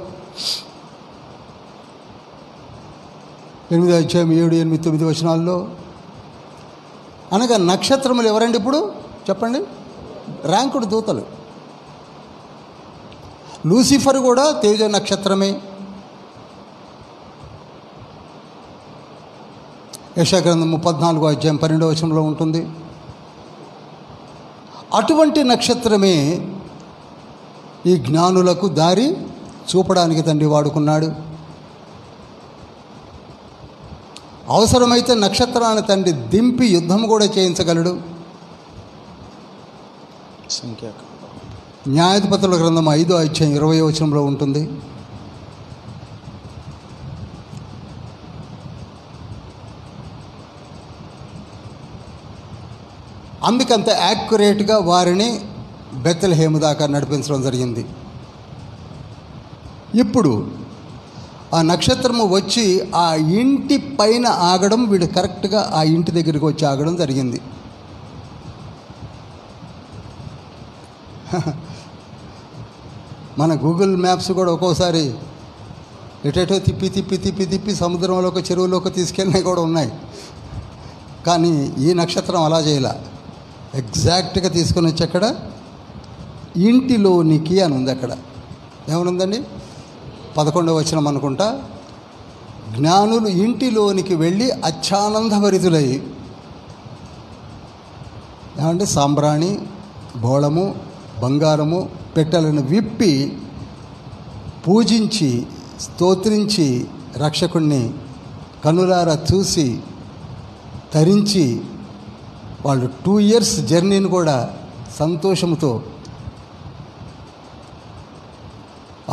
8వ అధ్యాయం 7, 8, 9 వచనాల్లో. అనగా నక్షత్రములు ఎవరండి ఇప్పుడు చెప్పండి? ర్యాంకుడు దూతలు. లూసిఫర్ కూడా తేజ నక్షత్రమే. యెషయా గ్రంథము 14వ అధ్యాయం 12వ వచనంలో ఉంటుంది. అటువంటి నక్షత్రమే ఈ జ్ఞానులకు దారి చూపడానికి తండ్రి వాడుకున్నాడు. అవసరమైతే నక్షత్రాన్ని తండ్రి దింపి యుద్ధం కూడా చేయించగలడు. న్యాయాధిపతుల గ్రంథం 5వ అధ్యాయం 20వ వచనంలో ఉంటుంది. అందుకంత యాక్యురేట్గా వారిని బెత్లెహేము దాకా నడిపించడం జరిగింది. ఇప్పుడు ఆ నక్షత్రము వచ్చి ఆ ఇంటి పైన ఆగడం, వీడు కరెక్ట్గా ఆ ఇంటి దగ్గరికి వచ్చి ఆగడం జరిగింది. మన గూగుల్ మ్యాప్స్ కూడా ఒక్కోసారి ఎటేటో తిప్పి తిప్పి తిప్పి తిప్పి సముద్రంలోకి చెరువులోకి తీసుకెళ్ళినవి కూడా ఉన్నాయి. కానీ ఈ నక్షత్రం అలా చేయలే, ఎగ్జాక్ట్గా తీసుకొని వచ్చి అక్కడ ఇంటిలోనికి అని ఉంది. అక్కడ ఏమనుందండి? 11వ వచనం అనుకుంటా. జ్ఞానులు ఇంటిలోనికి వెళ్ళి అత్యానందభరితులై, ఏమంటే సాంబ్రాణి, బోళము, బంగారము పెట్టెలను విప్పి పూజించి స్తోత్రించి రక్షకుణ్ణి కనులారా చూసి తరించి వాళ్ళు 2 years జర్నీని కూడా సంతోషంతో,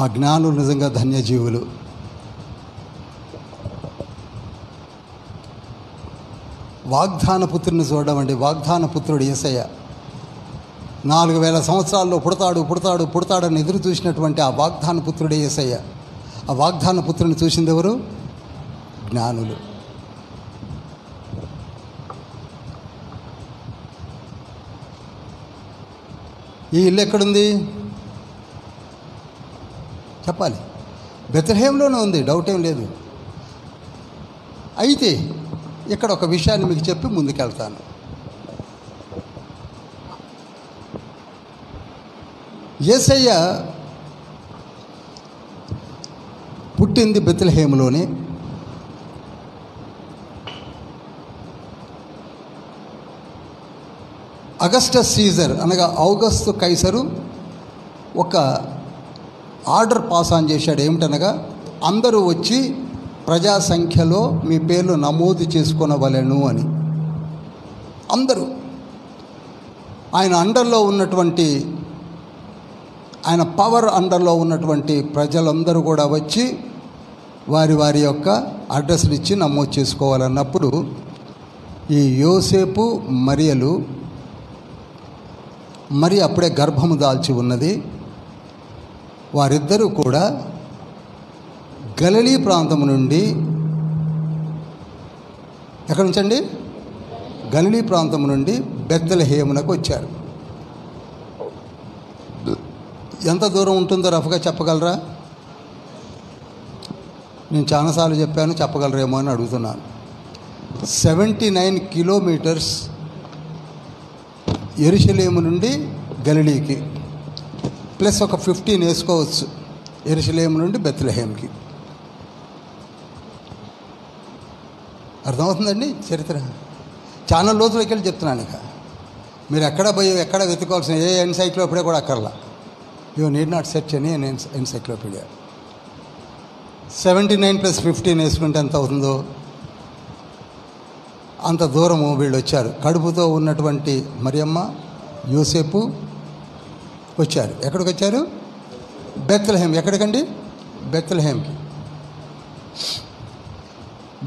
ఆ జ్ఞానులు నిజంగా ధన్యజీవులు. వాగ్దాన పుత్రుని చూడమండి. వాగ్దాన పుత్రుడు యేసయ్య 4000 సంవత్సరాల్లో పుడతాడు పుడతాడు పుడతాడని ఎదురు చూసినటువంటి ఆ వాగ్దాన పుత్రుడే యేసయ్య. ఆ వాగ్దాన పుత్రుని చూసింది ఎవరు? జ్ఞానులు. ఈ ఇల్లు ఎక్కడుంది చెప్పాలి? బెత్లెహేంలోనే ఉంది, డౌట్ ఏం లేదు. అయితే ఇక్కడ ఒక విషయాన్ని మీకు చెప్పి ముందుకెళ్తాను. యేసయ్య పుట్టింది బెత్లెహేంలోనే. అగస్టస్ సీజర్ అనగా ఔగస్తు కైసరు ఒక ఆర్డర్ పాస్ ఆన్ చేశాడు. ఏమిటనగా, అందరూ వచ్చి ప్రజా సంఖ్యలో మీ పేర్లు నమోదు చేసుకొనవలెను అని. అందరూ ఆయన అండర్లో ఉన్నటువంటి, ఆయన పవర్ అండర్లో ఉన్నటువంటి ప్రజలందరూ కూడా వచ్చి వారి వారి యొక్క అడ్రస్లు ఇచ్చి నమోదు చేసుకోవాలన్నప్పుడు ఈ యోసేపు మరియలు, మరి అప్పుడే గర్భము దాల్చి ఉన్నది, వారిద్దరూ కూడా గలిలీ ప్రాంతం నుండి, ఎక్కడి నుంచండి? గలిలీ ప్రాంతం నుండి బెత్లెహేమునకు వచ్చారు. ఎంత దూరం ఉంటుందో రఫ్గా చెప్పగలరా? నేను చాలాసార్లు చెప్పాను, చెప్పగలరేమో అని అడుగుతున్నాను. 79 కిలోమీటర్స్ యెరూషలేము నుండి గలిలీకి, ప్లస్ ఒక 15 వేసుకోవచ్చు యెరూషలేము నుండి బెత్లెహేంకి. అర్థమవుతుందండి చరిత్ర? చాలా లోతులోకి వెళ్ళి చెప్తున్నాను. ఇక మీరు ఎక్కడ పోయి ఎక్కడ వెతుకోవాల్సిన ఏ ఎన్సైక్లోపీడియా కూడా అక్కర్లా. You need not search any encyclopaedia. 79 + 15 వేసుకుంటే ఎంత అవుతుందో అంత దూరము వీళ్ళు వచ్చారు. కడుపుతో ఉన్నటువంటి మరియమ్మ, యోసేపు వచ్చారు. ఎక్కడికి వచ్చారు? బెత్లెహేం. ఎక్కడికండి? బెత్లెహేంకి.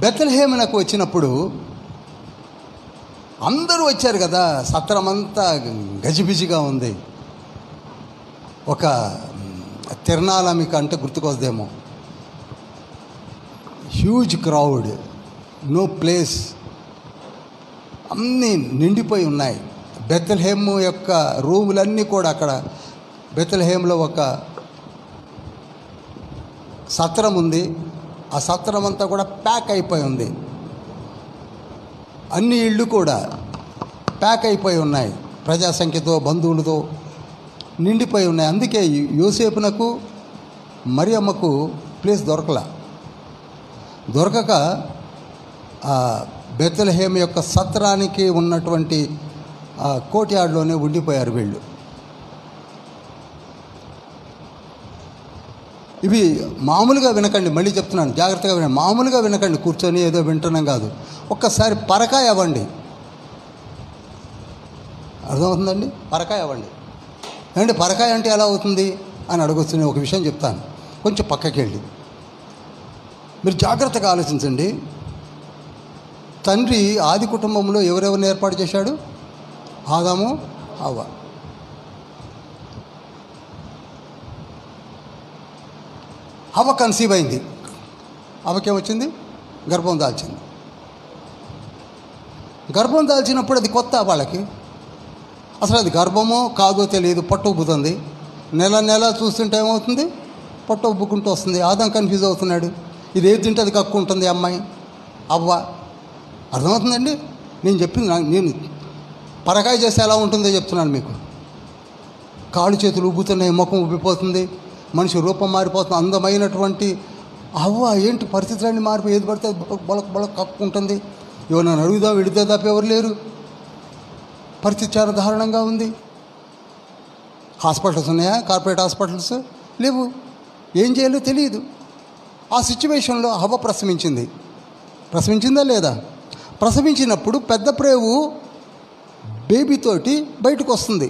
బెత్లెహేమునకు వచ్చినప్పుడు అందరూ వచ్చారు కదా, సత్రమంతా గజిబిజిగా ఉంది. ఒక తిరణాల మీకు అంటే గుర్తుకొద్దేమో. హ్యూజ్ క్రౌడ్, నో ప్లేస్, అన్నీ నిండిపోయి ఉన్నాయి. బెత్లెహేము యొక్క రూములన్నీ కూడా, అక్కడ బెత్లెహేంలో ఒక సత్రం ఉంది. ఆ సత్రం అంతా కూడా ప్యాక్ అయిపోయి ఉంది. అన్ని ఇళ్ళు కూడా ప్యాక్ అయిపోయి ఉన్నాయి, ప్రజాసంఖ్యతో, బంధువులతో నిండిపోయి ఉన్నాయి. అందుకే యోసేపునకు మరియమ్మకు ప్లేస్ దొరకక బెత్లెహేము యొక్క సత్రానికి ఉన్నటువంటి కోర్ట్యార్డ్లోనే ఉండిపోయారు వీళ్ళు. ఇవి మామూలుగా వినకండి, మళ్ళీ చెప్తున్నాను, జాగ్రత్తగా వినండి. మామూలుగా వినకండి, కూర్చొని ఏదో వింటున్నాం కాదు. ఒక్కసారి పరకాయ అవ్వండి. అర్థమవుతుందండి? పరకాయ అవ్వండి. ఏమంటే పరకాయ అంటే ఎలా అవుతుంది అని అడగొచ్చు. నేను ఒక విషయం చెప్తాను, కొంచెం పక్కకి వెళ్ళి మీరు జాగ్రత్తగా ఆలోచించండి. తండ్రి ఆది కుటుంబంలో ఎవరెవరిని ఏర్పాటు చేశాడు? ఆదాము, హవ్వ. హవ్వ కన్సీవ్ అయింది. హవ్వకేమొచ్చింది? గర్భం దాల్చింది. గర్భం దాల్చినప్పుడు అది కొత్త వాళ్ళకి. అసలు అది గర్భమో కాదో తెలియదు. పొట్ట ఉబ్బుతుంది. నెల నెల చూస్తుంటే ఏమవుతుంది? పొట్ట ఉబ్బుకుంటూ వస్తుంది. ఆదాం కన్ఫ్యూజ్ అవుతున్నాడు. ఇది ఏది తింటే అది కక్కుంటుంది అమ్మాయి అవ్వ. అర్థమవుతుందండి? నేను చెప్పింది, నేను పరకాయ చేస్తే ఎలా ఉంటుందో చెప్తున్నాను మీకు. కాళ్ళు చేతులు ఉబ్బుతున్నాయి, ముఖం ఉబ్బిపోతుంది, మనిషి రూపం మారిపోతుంది. అందమైనటువంటి అవ్వ ఏంటి పరిస్థితులన్నీ మారిపోయి ఏది పడితే బొలక బొలక కక్కుంటుంది. ఎవరైనా అడుగుదాం విడితే తప్ప ఎవరు లేరు. పరిస్థితి చాలా దారుణంగా ఉంది. హాస్పిటల్స్ ఉన్నాయా? కార్పొరేట్ హాస్పిటల్స్ లేవు. ఏం చేయాలో తెలియదు. ఆ సిచ్యువేషన్లో హవ్వ ప్రసవించిందా లేదా? ప్రసవించినప్పుడు పెద్ద ప్రేవు బేబీతోటి బయటకు వస్తుంది.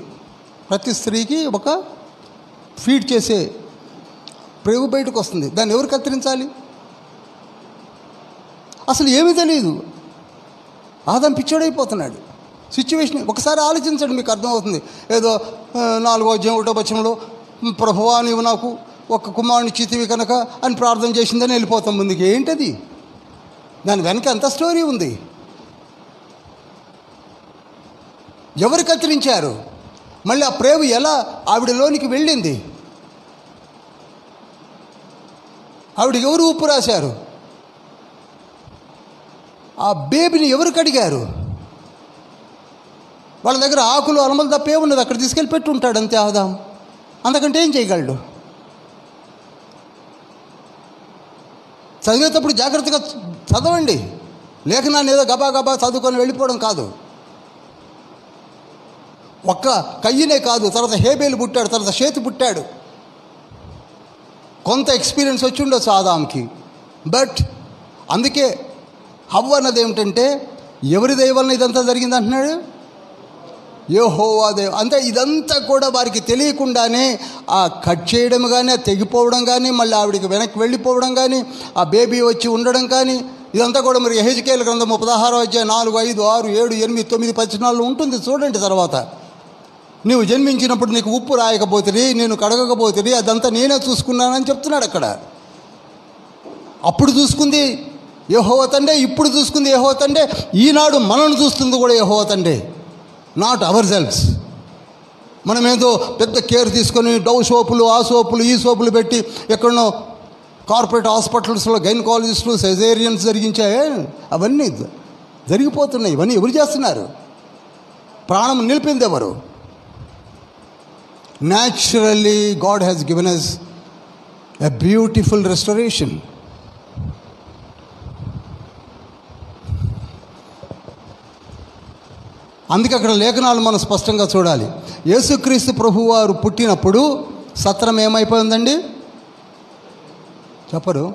ప్రతి స్త్రీకి ఒక ఫీడ్ చేసే ప్రేవు బయటకు వస్తుంది. దాన్ని ఎవరు కత్తిరించాలి? అసలు ఏమీ తెలియదు. ఆదాం పిచ్చోడైపోతున్నాడు. సిచ్యువేషన్ ఒకసారి ఆలోచించండి, మీకు అర్థమవుతుంది. ఏదో 4వ అధ్యాయం 1వ వచనంలో ప్రభువా నీవు నాకు ఒక కుమారుని ఇచ్చితివి కనుక అని ప్రార్థన చేసిందని వెళ్ళిపోతాం ముందుకి. ఏంటది? దాని వెనక ఎంత స్టోరీ ఉంది. ఎవరు కత్తిరించారు? మళ్ళీ ఆ ప్రేవు ఎలా ఆవిడలోనికి వెళ్ళింది? ఆవిడకి ఎవరు ఉప్పు రాశారు? ఆ బేబీని ఎవరు కడిగారు? వాళ్ళ దగ్గర ఆకులు అలమలు తప్పే ఉన్నది, అక్కడ తీసుకెళ్ళి పెట్టి ఉంటాడు అంతే ఆదాం. అంతకంటే ఏం చేయగలడు? చదివేటప్పుడు జాగ్రత్తగా చదవండి. లేఖనాన్ని ఏదో గబా గబా చదువుకొని వెళ్ళిపోవడం కాదు. ఒక్క కయ్యనే కాదు, తర్వాత హేబేలు పుట్టాడు, తర్వాత షేతు పుట్టాడు. కొంత ఎక్స్పీరియన్స్ వచ్చి ఉండొచ్చు ఆదాంకి. బట్ అందుకే హవ్వ అన్నది ఏమిటంటే ఎవరి దయ వలన ఇదంతా జరిగింది అంటున్నాడు? యెహోవా దయ. అంటే ఇదంతా కూడా వారికి తెలియకుండానే ఆ కట్ చేయడం కానీ, ఆ తెగిపోవడం కానీ, మళ్ళీ ఆవిడికి వెనక్కి వెళ్ళిపోవడం కానీ, ఆ బేబీ వచ్చి ఉండడం కానీ, ఇదంతా కూడా మరి యెహెజ్కేలు గ్రంథము 16వ అధ్యాయం 4, 5, 6, 7, 8, 9, 10 ఉంటుంది చూడండి. తర్వాత నువ్వు జన్మించినప్పుడు నీకు ఉప్పు రాయకపోతుంది, నేను కడగకపోతుంది, అదంతా నేనే చూసుకున్నానని చెప్తున్నాడు అక్కడ. అప్పుడు చూసుకుంది యెహోవా తండ్రే, ఇప్పుడు చూసుకుంది యెహోవా తండ్రే, ఈనాడు మనల్ని చూస్తుంది కూడా యెహోవా తండ్రే. Not our selfs. మనమేదో పెద్ద కేర్ తీసుకొని డవ్ సోపులు, ఆ సోపులు, ఈ సోపులు పెట్టి ఎక్కడనో కార్పొరేట్ హాస్పిటల్స్లో గైనకాలజిస్టులు సెజేరియన్స్ జరిగించాయే, అవన్నీ జరిగిపోతున్నాయి. ఇవన్నీ ఎవరు చేస్తున్నారు? ప్రాణం నిలిపింది ఎవరు? Naturally God has given us a beautiful restoration. అందుకే అక్కడ లేఖనాలు మనం స్పష్టంగా చూడాలి. యేసుక్రీస్తు ప్రభువారు పుట్టినప్పుడు సత్రం ఏమైపోయిందండి? చెప్పరు?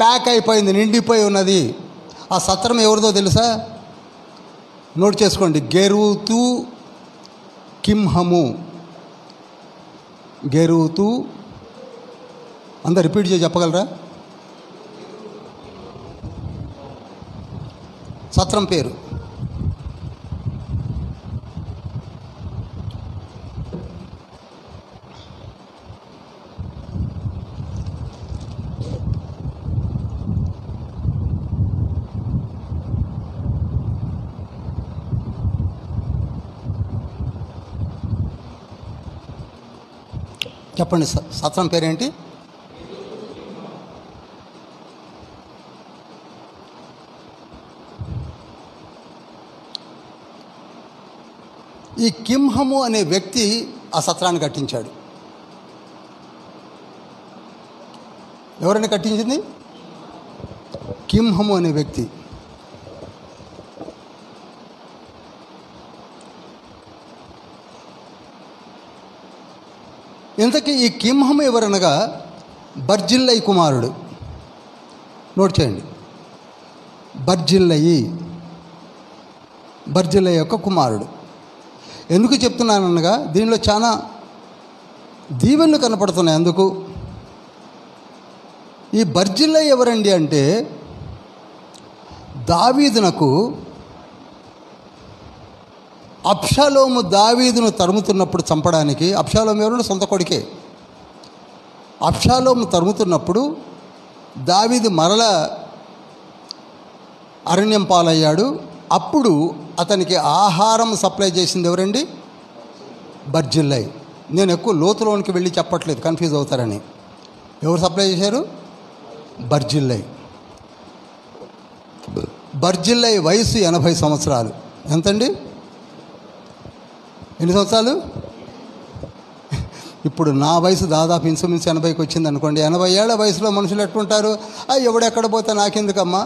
ప్యాక్ అయిపోయింది, నిండిపోయి ఉన్నది. ఆ సత్రం ఎవరిదో తెలుసా? నోట్ చేసుకోండి. గెరూతు కింహము. గెరూతు. అందరు రిపీట్ చేసి చెప్పగలరా? సత్రం పేరు. చెప్పండి, సత్రం పేరేంటి? ఈ కింహము అనే వ్యక్తి ఆ సత్రాన్ని కట్టించాడు. ఎవరైనా కట్టించింది? కింహము అనే వ్యక్తి. ఇంతకీ ఈ కింహము ఎవరనగా బర్జిల్లయి కుమారుడు. నోట్ చేయండి. బర్జిల్లయి యొక్క కుమారుడు. ఎందుకు చెప్తున్నాననగా దీనిలో చాలా దీవెనలు కనపడుతున్నాయి. అందుకు ఈ బర్జిల్లై ఎవరండి అంటే దావీదునకు అబ్షాలోము దావీదును తరుముతున్నప్పుడు చంపడానికి, అబ్షాలోము ఎవరు? సొంత కొడుకే. అబ్షాలోము తరుముతున్నప్పుడు దావీదు మరల అరణ్యం పాలయ్యాడు. అప్పుడు అతనికి ఆహారం సప్లై చేసింది ఎవరండి? బర్జిల్లై. నేను ఎక్కువ లోతులోనికి వెళ్ళి చెప్పట్లేదు, కన్ఫ్యూజ్ అవుతారని. ఎవరు సప్లై చేశారు? బర్జిల్లై. బర్జిల్లై వయసు 80 సంవత్సరాలు. ఎంతండి? ఎన్ని సంవత్సరాలు? ఇప్పుడు నా వయసు దాదాపు ఇన్సూరెన్స్ 80కి వచ్చింది అనుకోండి. 80 ఏళ్ల వయసులో మనుషులు ఎట్టుంటారు? ఎవడెక్కడ పోతే నాకెందుకమ్మా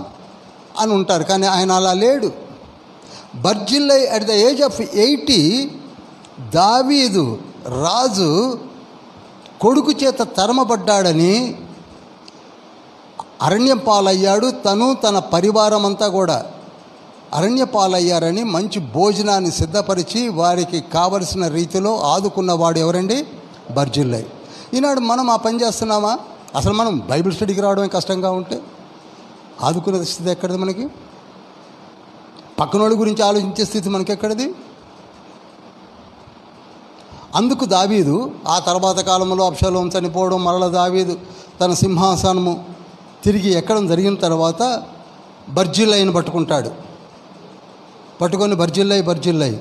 అని ఉంటారు. కానీ ఆయన అలా లేడు. బర్జిల్లై అట్ ద ఏజ్ ఆఫ్ 80 దావీదు రాజు కొడుకు చేత తరమబడ్డాడని అరణ్యం పాలయ్యాడు. తను తన పరివారం అంతా కూడా అరణ్య పాలయ్యారని మంచి భోజనాన్ని సిద్ధపరిచి వారికి కావలసిన రీతిలో ఆదుకున్నవాడు ఎవరండి? బర్జిల్లై. ఈనాడు మనం ఆ పని చేస్తున్నామా? అసలు మనం బైబిల్ స్టడీకి రావడమే కష్టంగా ఉంటే ఆదుకునే స్థితి ఎక్కడిది మనకి? పక్కనోడి గురించి ఆలోచించే స్థితి మనకెక్కడిది? అందుకు దావీదు ఆ తర్వాత కాలంలో అబ్షాలోము చనిపోవడం, మరల దావీదు తన సింహాసనము తిరిగి ఎక్కడం జరిగిన తర్వాత బర్జిల్లైని పట్టుకుంటాడు. పట్టుకొని బర్జిల్లై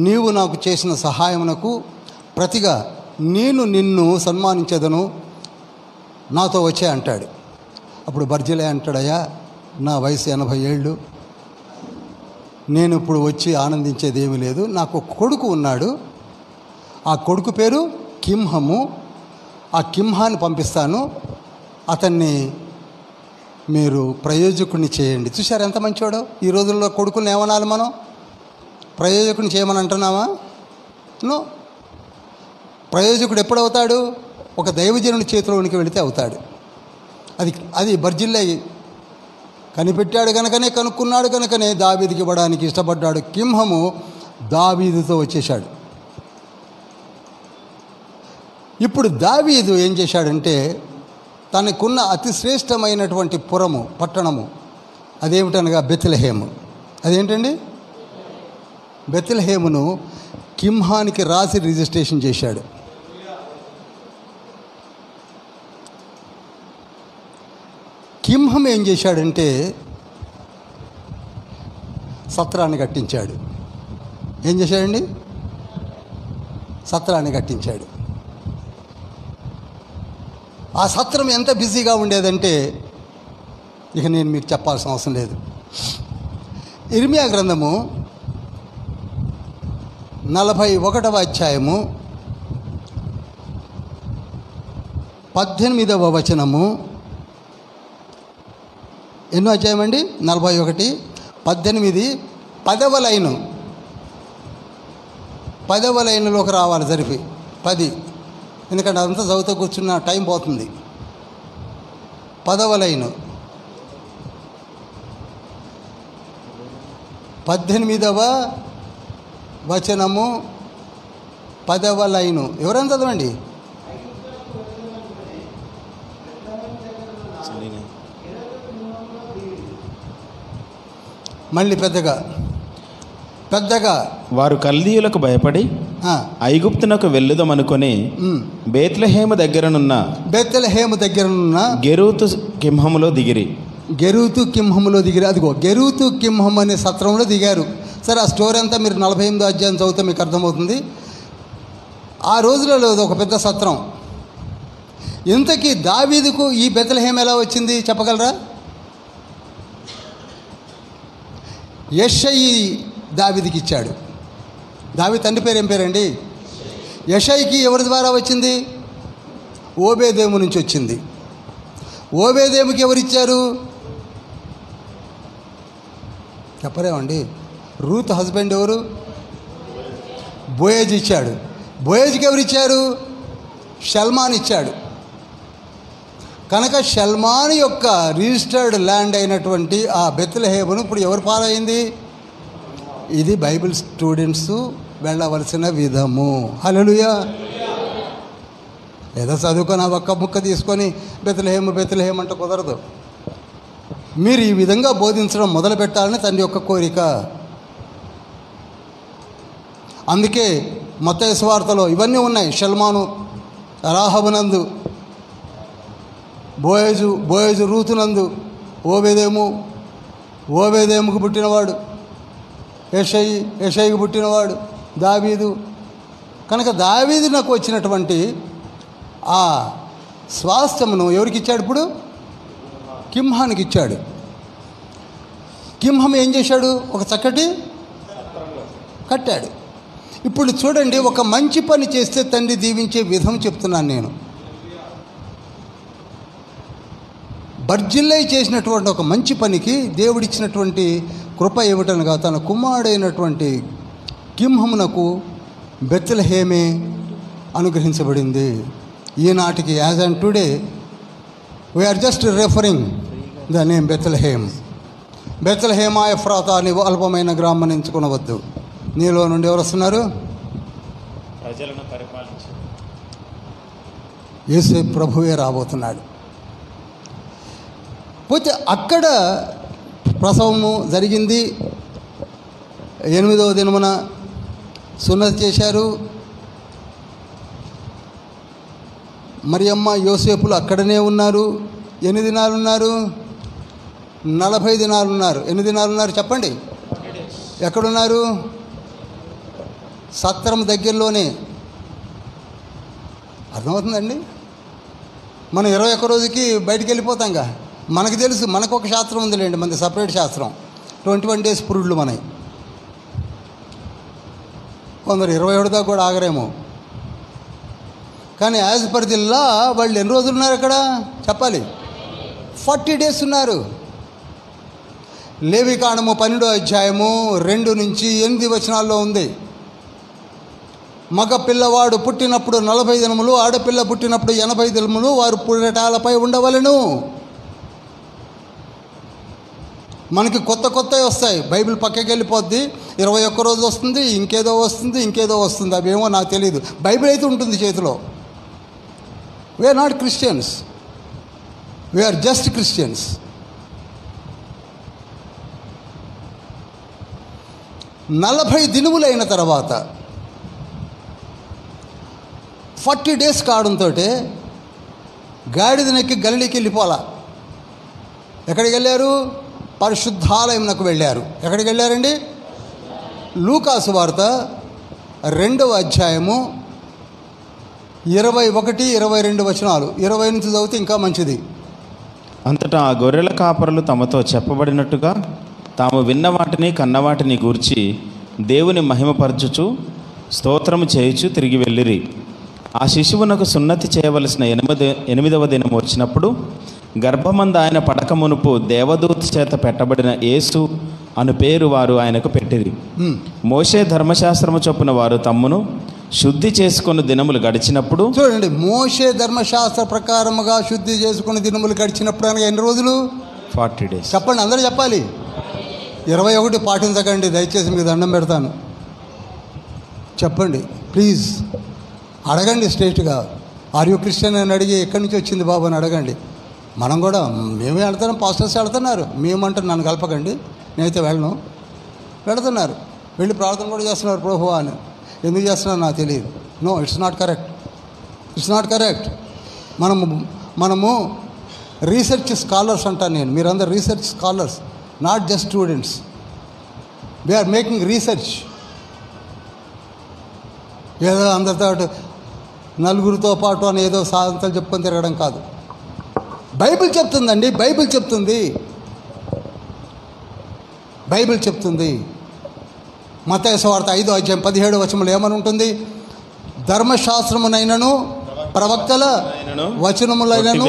నీవు నాకు చేసిన సహాయమునకు ప్రతిగా నేను నిన్ను సన్మానించేదను, నాతో వచ్చే అంటాడు. అప్పుడు బర్జిల్లై అంటాడయ్యా, నా వయసు 80 ఏళ్ళు, నేను ఇప్పుడు వచ్చి ఆనందించేది ఏమీ లేదు. నాకు కొడుకు ఉన్నాడు, ఆ కొడుకు పేరు కింహము. ఆ కింహాన్ని పంపిస్తాను, అతన్ని మీరు ప్రయోజకుడిని చేయండి. చూశారు ఎంత మంచివాడో? ఈ రోజుల్లో కొడుకుని ఏమనాలి మనం? ప్రయోజకుడిని చేయమని అంటున్నామా? నో. ప్రయోజకుడు ఎప్పుడవుతాడు? ఒక దైవజనుడి చేతిలోనికి వెళితే అవుతాడు. అది బర్జిల్లై కనిపెట్టాడు కనుకనే, కనుక్కున్నాడు కనుకనే దావీదుకి ఇవ్వడానికి ఇష్టపడ్డాడు. కింహము దావీదుతో వచ్చేశాడు. ఇప్పుడు దావీదు ఏం చేశాడంటే తనకున్న అతి శ్రేష్టమైనటువంటి పురము, పట్టణము అదేమిటనగా బెత్లెహేము. అదేంటండి? బెత్లెహేమును కింహానికి రాసి రిజిస్ట్రేషన్ చేశాడు. కింహం ఏం చేశాడంటే సత్రాన్ని కట్టించాడు. ఏం చేశాడండి? సత్రాన్ని కట్టించాడు. ఆ సత్రం ఎంత బిజీగా ఉండేదంటే ఇక నేను మీకు చెప్పాల్సిన అవసరం లేదు. ఇర్మియా గ్రంథము 41వ అధ్యాయము 18వ వచనము. ఎన్నో అధ్యాయం అండి? 41, 18, 10వ లైను. 10వ లైన్లోకి రావాలి జరిపి 10, ఎందుకంటే అదంతా చదువుతూ కూర్చున్న టైం పోతుంది. 10వ లైను, 18వ వచనము, 10వ లైను. ఎవరైనా చదవండి. మళ్ళీ పెద్దగా వారు కల్దీయులకు భయపడి ఐగుప్తునకు వెళ్ళుదమనుకొని బెత్లెహేము దగ్గరనున్న గెరూతు కింహములో దిగిరి. అదిగో గెరూతు కింహం అనే సత్రంలో దిగారు. సరే, ఆ స్టోరీ అంతా మీరు 48వ అధ్యాయం చదివితే మీకు అర్థమవుతుంది. ఆ రోజులలో ఒక పెద్ద సత్రం. ఇంతకీ దావీదుకు ఈ బెత్లెహేము ఎలా వచ్చింది చెప్పగలరా? యెషయి దావీదుకి ఇచ్చాడు. దావీదు తండ్రి పేరు ఏం పేరండి? యెషయికి ఎవరి ద్వారా వచ్చింది? ఓబేదేము నుంచి వచ్చింది. ఓబేదేముకి ఎవరిచ్చారు? చెప్పరేమండి? రూత్ హస్బెండ్ ఎవరు? బోయేజ్ ఇచ్చాడు. బోయేజ్కి ఎవరిచ్చారు? షల్మాన్ ఇచ్చాడు. కనుక షల్మాన్ యొక్క రిజిస్టర్డ్ ల్యాండ్ అయినటువంటి ఆ బెత్లెహేమును ఇప్పుడు ఎవరు పాలైంది? ఇది బైబిల్ స్టూడెంట్స్ వెళ్ళవలసిన విధము. హల్లెలూయా. ఏదో చదువుకొని ఒక్క ముక్క తీసుకొని బెత్లెహేము అంటే కుదరదు. మీరు ఈ విధంగా బోధించడం మొదలు పెట్టాలని తండ్రి యొక్క కోరిక. అందుకే మత్తయి సువార్తలో ఇవన్నీ ఉన్నాయి. షల్మాను రాహబునందు, బోయజు రూతునందు, ఓబేదేముకు పుట్టినవాడు, యెషయికి పుట్టినవాడు దావీదు. కనుక దావీదునకు వచ్చినటువంటి ఆ స్వాస్థ్యమును ఎవరికి ఇచ్చాడు? ఇప్పుడు కింహానికి ఇచ్చాడు. కింహం ఏం చేశాడు? ఒక చక్కటి కట్టాడు. ఇప్పుడు చూడండి, ఒక మంచి పని చేస్తే తండ్రి దీవించే విధం చెప్తున్నాను నేను. బర్జిల్లై చేసినటువంటి ఒక మంచి పనికి దేవుడిచ్చినటువంటి కృప ఏమిటనగా తన కుమారుడైనటువంటి కింహమునకు బెత్లెహేమే అనుగ్రహించబడింది. ఈనాటికి as and today we are just referring the name Bethlehem. బెత్లెహేమా ఎఫ్రాతా అని అల్పమైన గ్రామాన్ని ఎంచుకునవద్దు. నీలో నుండి ఎవరు వస్తున్నారు? ప్రజలను పరిపాలించు యేసు ప్రభువే రాబోతున్నాడు. పోతే అక్కడ ప్రసవము జరిగింది. 8వ దినమున సున్నతి చేశారు. మరియమ్మ యోసేపులు అక్కడనే ఉన్నారు. ఎన్ని దినాలు ఉన్నారు? 40 దినాలు ఉన్నారు. ఎన్ని దినాలు ఉన్నారు చెప్పండి? ఎక్కడున్నారు? సత్రం దగ్గరలోనే. అర్థమవుతుందండి? మనం 21 రోజుకి బయటికి వెళ్ళిపోతాంగా. మనకు తెలుసు, మనకు ఒక శాస్త్రం ఉందిలేండి, మనది సపరేట్ శాస్త్రం. 21 డేస్ పురుళ్ళు మనవి. కొందరు 21 దాకా కూడా ఆగరేమో. కానీ యాజ్ పర్ ది లా వాళ్ళు ఎన్ని రోజులు ఉన్నారు అక్కడ చెప్పాలి? 40 డేస్ ఉన్నారు. లేవికాండము 12వ అధ్యాయము 2 నుంచి 8 వచనాల్లో ఉంది. మగ పిల్లవాడు పుట్టినప్పుడు 40 దినములు, ఆడపిల్ల పుట్టినప్పుడు 80 దినములు వారు పురిటాలపై ఉండవలెను. మనకి కొత్తవి వస్తాయి. బైబిల్ పక్కకి వెళ్ళిపోద్ది. 21 రోజు వస్తుంది, ఇంకేదో వస్తుంది. అవేమో నాకు తెలియదు. బైబిల్ అయితే ఉంటుంది చేతిలో. We are not Christians, we are just Christians. నలభై దినములైన తర్వాత 40 డేస్ కావడంతో గాడిదనెక్కి గలిలీకి వెళ్ళిపోలా. ఎక్కడికి వెళ్ళారు? పరిశుద్ధాలయంకు వెళ్ళారు. ఎక్కడికి వెళ్ళారండి? లూకాసు వార్త 2వ అధ్యాయము 21, 22 వచనాలు. 20 నుంచి చదివితే ఇంకా మంచిది. అంతటా ఆ గొర్రెల కాపరులు తమతో చెప్పబడినట్టుగా తాము విన్న వాటిని కన్నవాటిని గూర్చి దేవుని మహిమపరచుచు స్తోత్రము చేయుచు తిరిగి వెళ్ళిరి. ఆ శిశువునకు సున్నతి చేయవలసిన 8వ దినం వచ్చినప్పుడు గర్భమంద ఆయన పడక మునుపు దేవదూత చేత పెట్టబడిన యేసు అను పేరు వారు ఆయనకు పెట్టిరి. మోషే ధర్మశాస్త్రము చొప్పున వారు తమ్మును శుద్ధి చేసుకున్న దినములు గడిచినప్పుడు, చూడండి, మోషే ధర్మశాస్త్ర ప్రకారముగా శుద్ధి చేసుకున్న దినములు గడిచినప్పుడు అనగా ఎన్ని రోజులు? 40 డేస్. చెప్పండి, అందరూ చెప్పాలి. 21 పాటించకండి దయచేసి, మీకు దండం పెడతాను. చెప్పండి ప్లీజ్, అడగండి స్ట్రైట్గా. ఆర్ యూ క్రిస్టియన్ అని అడిగి ఎక్కడి నుంచి వచ్చింది బాబు అని అడగండి. మనం కూడా మేమే వెళ్తున్నాం, పాస్టర్స్ వెళ్తున్నారు. మేమంటే నన్ను కలపకండి, నేనైతే వెళ్ళను. వెళుతున్నారు, వెళ్ళి ప్రార్థన కూడా చేస్తున్నారు ప్రభువా అని. ఎందుకు చేస్తున్నారో నాకు తెలియదు. No, it's not correct. మనము రీసెర్చ్ స్కాలర్స్ అంటాను నేను. మీరందరూ research scholars, not just students. We are making research. ఏదో అందరితో నలుగురితో పాటు అని ఏదో సాధనలు చెప్పుకొని తిరగడం కాదు. బైబిల్ చెప్తుందండి, బైబిల్ చెప్తుంది. మత్తయి సువార్త 5వ అధ్యాయం 17వ వచనంలో ఏమని ఉంటుంది? ధర్మశాస్త్రమునైనను ప్రవక్తల వచనములైనను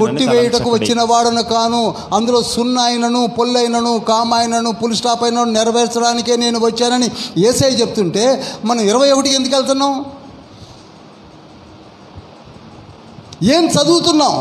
కొట్టివేయుటకు వచ్చిన వాడను కాను, అందులో సున్నైనను పొల్లైనను కామాయనను పులి స్టాప్ అయినను నెరవేర్చడానికే నేను వచ్చానని యేసయ్య చెప్తుంటే మనం 21కి ఎందుకు వెళ్తున్నాం? ఏం చదువుతున్నాం?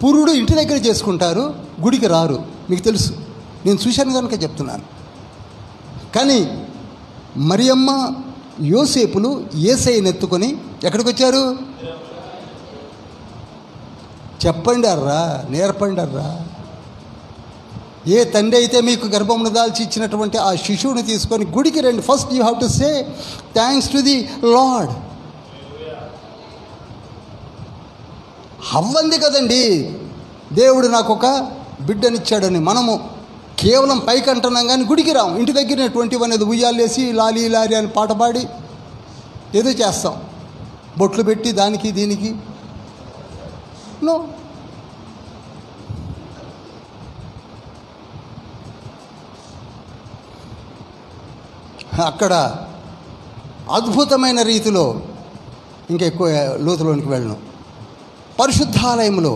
పురుడు ఇంటి దగ్గర చేసుకుంటారు, గుడికి రారు. మీకు తెలుసు, నేను చూశాను కనుక చెప్తున్నాను. కానీ మరియమ్మ యోసేపులు యేసయ్యను ఎత్తుకొని ఎక్కడికి వచ్చారు? చెప్పండి అర్రా, నేర్పండి అర్రా. ఏ తండ్రి అయితే మీకు గర్భమును దాల్చి ఇచ్చినటువంటి ఆ శిశువుని తీసుకొని గుడికి రండి. First you have to say thanks to the Lord. అవ్వంది కదండి, దేవుడు నాకు ఒక బిడ్డనిచ్చాడని. మనము కేవలం పైకి అంటున్నాం కానీ గుడికి రాము. ఇంటి దగ్గర 21 అనేది ఉయ్యాలేసి లాలి లాలి అని పాట పాడి ఏదో చేస్తాం, బొట్లు పెట్టి దానికి దీనికి. నో, అక్కడ అద్భుతమైన రీతిలో, ఇంకా ఎక్కువ లోతులోనికి వెళ్ళను, పరిశుద్ధాలయంలో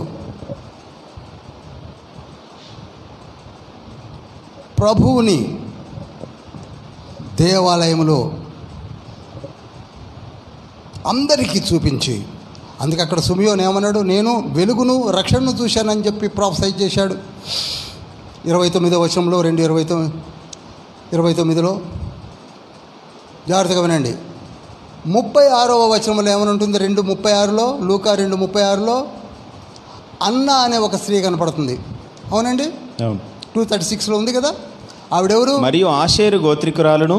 ప్రభువుని దేవాలయంలో అందరికీ చూపించి, అందుకే అక్కడ సిమియోను ఏమన్నాడు? నేను వెలుగును రక్షణను చూశానని చెప్పి ప్రొఫెసర్ చేశాడు. 29వ వచనంలో 2:29లో జాగ్రత్తగా వినండి. 36వ వచనంలో ఏమని ఉంటుంది? 2:36లో, లూకా 2:36లో అన్న అనే ఒక స్త్రీ కనపడుతుంది. అవునండి, 2:36లో ఉంది కదా. ఆవిడెవరు? మరియు ఆషేరు గోత్రికురాలను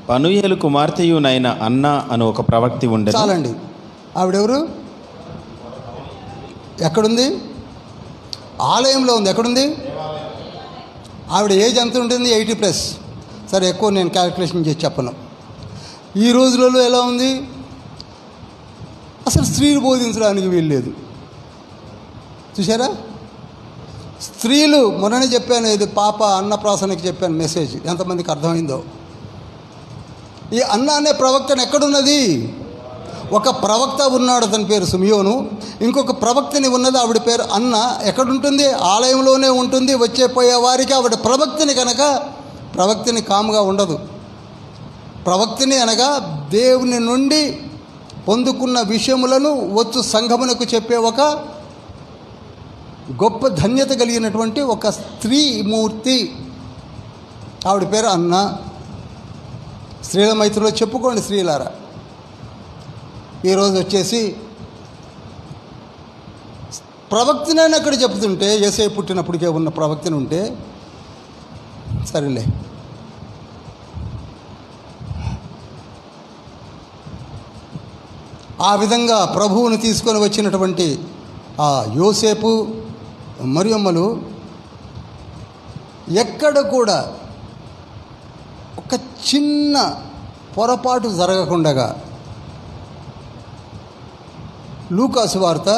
పనుయేలు కుమార్తెయునైన అన్న అని ఒక ప్రవక్తి ఉండే. చాలండి. ఆవిడెవరు? ఎక్కడుంది? ఆలయంలో ఉంది. ఎక్కడుంది? ఆవిడ ఏజ్ ఎంత ఉంటుంది? 80+. సరే, ఎక్కువ నేను క్యాలిక్యులేషన్ చేసి చెప్పను. ఈ రోజులలో ఎలా ఉంది? అసలు స్త్రీలు బోధించడానికి వీల్లేదు. చూసారా? స్త్రీలు మొన్ననే చెప్పాను, ఇది పాప అన్నప్రాసనకి చెప్పాను మెసేజ్, ఎంతమందికి అర్థమైందో. ఈ అన్న అనే ప్రవక్తను ఎక్కడున్నది? ఒక ప్రవక్త ఉన్నాడు, అతని పేరు సిమియోను. ఇంకొక ప్రవక్తని ఉన్నది, ఆవిడ పేరు అన్న. ఎక్కడుంటుంది? ఆలయంలోనే ఉంటుంది. వచ్చే పోయే వారికి ఆవిడ ప్రవక్తని కనుక, ప్రవక్తని కాముగా ఉండదు. ప్రవక్తని అనగా దేవుని నుండి పొందుకున్న విషయములను వచ్చు సంఘమునకు చెప్పే ఒక గొప్ప ధన్యత కలిగినటువంటి ఒక స్త్రీమూర్తి. ఆవిడ పేరు అన్న. స్త్రీల మైత్రిలో చెప్పుకోండి స్త్రీలారా. ఈరోజు వచ్చేసి ప్రవక్తని అక్కడ చెప్తుంటే, యేసయ్య పుట్టినప్పటికే ఉన్న ప్రవక్తని ఉంటే సరేలే. ఆ విధంగా ప్రభువును తీసుకొని వచ్చినటువంటి ఆ యోసేపు మరియమ్మలు ఎక్కడ కూడా ఒక చిన్న పొరపాటు జరగకుండా, లూకాసు వార్త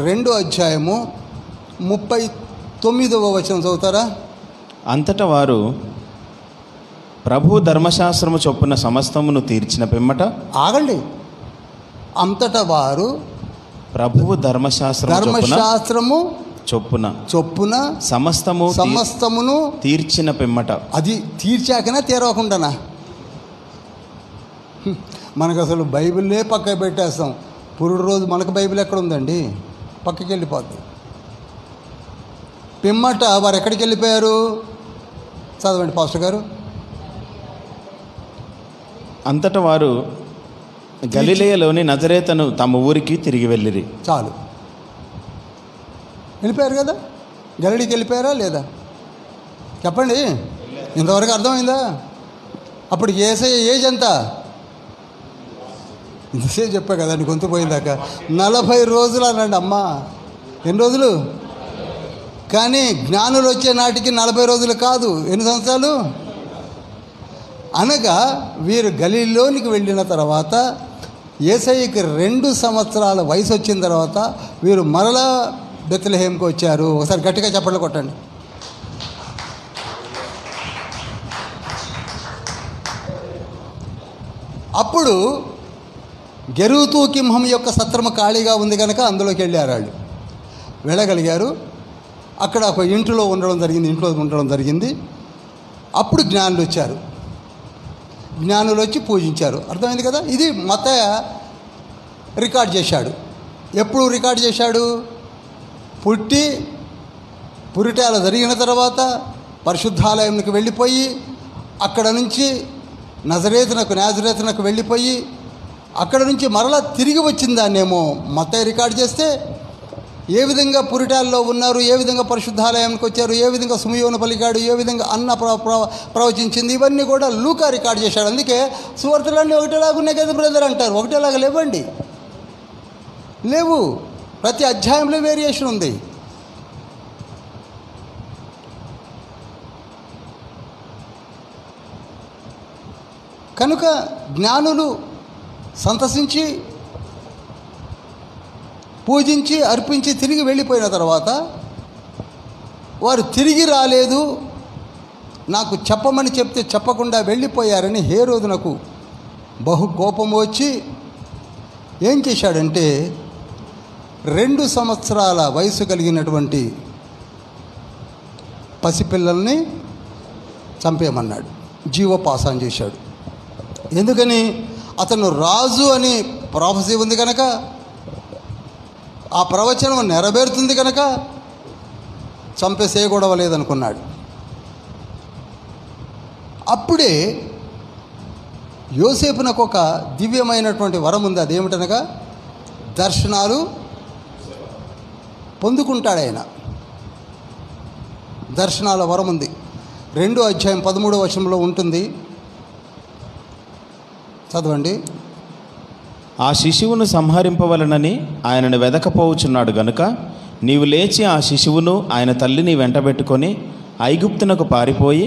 2:39వ వచనం చదువుతారా? అంతటా వారు ప్రభు ధర్మశాస్త్రము చొప్పున సమస్తమును తీర్చిన పిమ్మట. ఆగండి. అంతటా వారు ప్రభువు ధర్మశాస్త్రము చొప్పున సమస్తమును తీర్చిన పిమ్మట. అది తీర్చాకనా తీరవకుండానా? మనకు అసలు బైబిల్లే పక్కకి పెట్టేస్తాం. పురుడు రోజు మనకు బైబిల్ ఎక్కడ ఉందండి? పక్కకి వెళ్ళిపోద్ది. పిమ్మట వారు ఎక్కడికి వెళ్ళిపోయారు? చదవండి పాస్టర్ గారు. అంతటా వారు గలిలయలోని నజరేతను తమ ఊరికి తిరిగి వెళ్ళిరి. చాలు, వెళ్ళిపోయారు కదా. గలిలీకి వెళ్ళిపోయారా లేదా? చెప్పండి, ఇంతవరకు అర్థమైందా? అప్పుడు యేసయ్య ఏజ్ ఎంత? ఇంతసేపు చెప్పా కదా, నీ గొంతు పోయిందాక. 40 రోజులు అనండి అమ్మా. ఎన్ని రోజులు? కానీ జ్ఞానులు వచ్చే నాటికి 40 రోజులు కాదు, ఎన్ని సంవత్సరాలు? అనగా వీరు గలిలీలోనికి వెళ్ళిన తర్వాత యేసయ్యకి 2 సంవత్సరాల వయసు వచ్చిన తర్వాత వీరు మరలా బెత్లెహేమ్కి వచ్చారు. ఒకసారి గట్టిగా చప్పట్లు కొట్టండి. అప్పుడు గెరుతూకింహం యొక్క సత్రము ఖాళీగా ఉంది కనుక అందులోకి వెళ్ళారు. వాళ్ళు వెళ్ళగలిగారు. అక్కడ ఒక ఇంట్లో ఉండడం జరిగింది. అప్పుడు జ్ఞానులు వచ్చారు. జ్ఞానులు వచ్చి పూజించారు. అర్థమైంది కదా. ఇది మత్తయి రికార్డ్ చేశాడు. ఎప్పుడు రికార్డ్ చేశాడు? పురిటాల జరిగిన తర్వాత పరిశుద్ధాలయంకి వెళ్ళిపోయి అక్కడ నుంచి నాజరేతునకు వెళ్ళిపోయి అక్కడ నుంచి మరలా తిరిగి వచ్చిందాన్నేమో మత్తయి రికార్డు చేస్తే ఏ విధంగా పురిటాల్లో ఉన్నారు, ఏ విధంగా పరిశుద్ధాలయానికి వచ్చారు, ఏ విధంగా సుమయోను పలికాడు, ఏ విధంగా అన్న ప్రవచించింది, ఇవన్నీ కూడా లూకా రికార్డు చేశాడు. అందుకే సువార్తలన్నీ ఒకటేలాగా ఉన్నాయి కదా బ్రదర్ అంటారు. ఒకటేలాగా లేవండి, లేవు. ప్రతి అధ్యాయంలో వేరియేషన్ ఉంది. కనుక జ్ఞానులు సంతసించి పూజించి అర్పించి తిరిగి వెళ్ళిపోయిన తర్వాత వారు తిరిగి రాలేదు, నాకు చెప్పమని చెప్తే చెప్పకుండా వెళ్ళిపోయారని హేరోదునకు బహు కోపం వచ్చి ఏం చేశాడంటే 2 సంవత్సరాల వయసు కలిగినటువంటి పసిపిల్లల్ని చంపేయమన్నాడు. జీవోపాసం చేశాడు. ఎందుకని? అతను రాజు అని ప్రాఫెసీ ఉంది కనుక, ఆ ప్రవచనం నెరవేరుతుంది కనుక చంపేసేయకూడవలేదనుకున్నాడు. అప్పుడే యోసేపునకు ఒక దివ్యమైనటువంటి వరం ఉంది. అదేమిటనగా దర్శనాలు పొందుకుంటాడు ఆయన. దర్శనాల వరం ఉంది. 2వ అధ్యాయం 13వ వచనంలో ఉంటుంది, చదవండి. ఆ శిశువును సంహరింపవలనని ఆయనను వెదకపోవుచున్నాడు గనుక నీవు లేచి ఆ శిశువును ఆయన తల్లిని వెంటబెట్టుకొని ఐగుప్తునకు పారిపోయి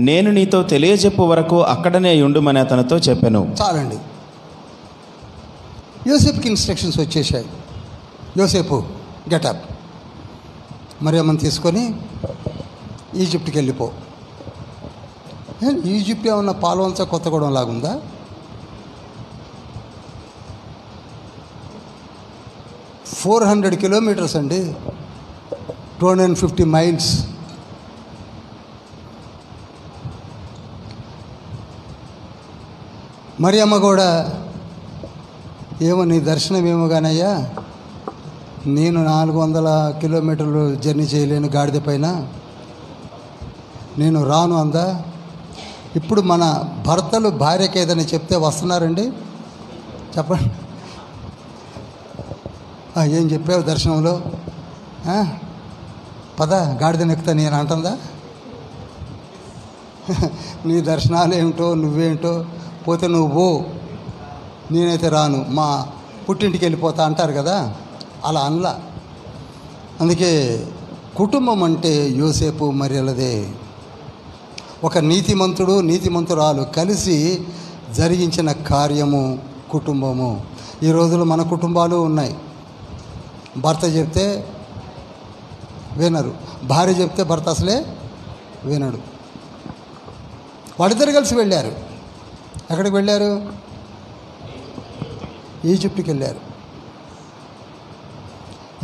నేను నీతో తెలియజెప్పు వరకు అక్కడనే ఉండుమని అతనితో చెప్పాను. చాలండి. యోసేపుకి ఇన్స్ట్రక్షన్స్ వచ్చేసాయి. యోసేపు గెటప్, మరియమ్మని తీసుకొని ఈజిప్ట్కి వెళ్ళిపో. ఈజిప్ట్ ఏమన్నా పాల్వంచ కొత్తగూడెం లాగుందా? $400 కిలోమీటర్స్ అండి, 250 మైల్స్. మరియమ్మ కూడా ఏమో నీ దర్శనం ఏమో కానయ్యా, నేను 400 కిలోమీటర్లు జర్నీ చేయలేను గాడిద పైన, నేను రాను అందా. ఇప్పుడు మన భర్తలు భార్యకి ఏదైనా చెప్తే వస్తున్నారండి? చెప్పండి. ఏం చెప్పావు దర్శనంలో? పద గాడిదని ఎక్కుతా నేను అంటుందా? నీ దర్శనాలు ఏమిటో నువ్వేంటో, పోతే నువ్వు నేనైతే రాను, మా పుట్టింటికి వెళ్ళిపోతా అంటారు కదా, అలా అనలా. అందుకే కుటుంబం అంటే యోసేపు మరియలదే. ఒక నీతిమంతుడు నీతిమంతురాలు కలిసి జరిగించిన కార్యము కుటుంబము. ఈ రోజుల్లో మన కుటుంబాలు ఉన్నాయి. భర్త చెప్తే వినరు, భార్య చెప్తే భర్త అసలే వినడు. వాళ్ళిద్దరు కలిసి వెళ్ళారు. ఎక్కడికి వెళ్ళారు? ఈజిప్ట్కి వెళ్ళారు.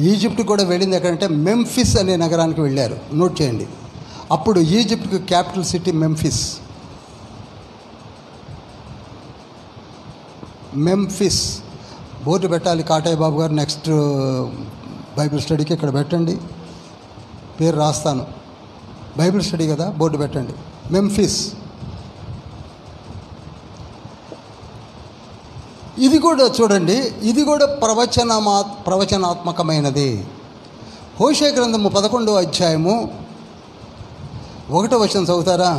ఈజిప్ట్ కూడా వెళ్ళింది ఎక్కడంటే మెంఫిస్ అనే నగరానికి వెళ్ళారు. నోట్ చేయండి. అప్పుడు ఈజిప్ట్కి capital city Memphis. Memphis board పెట్టాలి. కాటయ్య బాబు గారు నెక్స్ట్ బైబిల్ స్టడీకి ఇక్కడ పెట్టండి, పేరు రాస్తాను. బైబిల్ స్టడీ కదా, బోర్డు పెట్టండి. మెంఫిస్. ఇది కూడా చూడండి, ఇది కూడా ప్రవచనాత్మకమైనది. హోషేయ గ్రంథము 11వ అధ్యాయము 1వ వచనం చదువుతారా?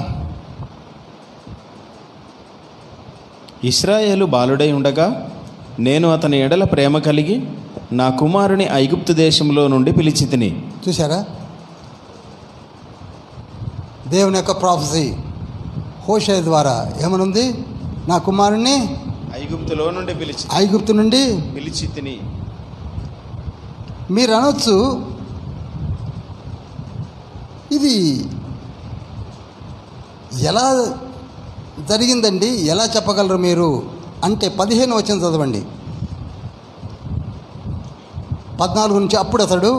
ఇశ్రాయేలు బాలుడై ఉండగా నేను అతని ఎడల ప్రేమ కలిగి నా కుమారుని ఐగుప్తు దేశంలో నుండి పిలిచి తిని. చూసారా దేవుని యొక్క ప్రాఫెసీ హోషేయ ద్వారా ఏమనుంది? నా కుమారుణ్ణి ఐగుప్తులో నుండి ఐగుప్తు నుండి పిలిచి తిని. మీరు అనొచ్చు, ఇది ఎలా జరిగిందండి, ఎలా చెప్పగలరు మీరు అంటే 15 వచనం చదవండి. 14 నుంచి అప్పుడు అతడు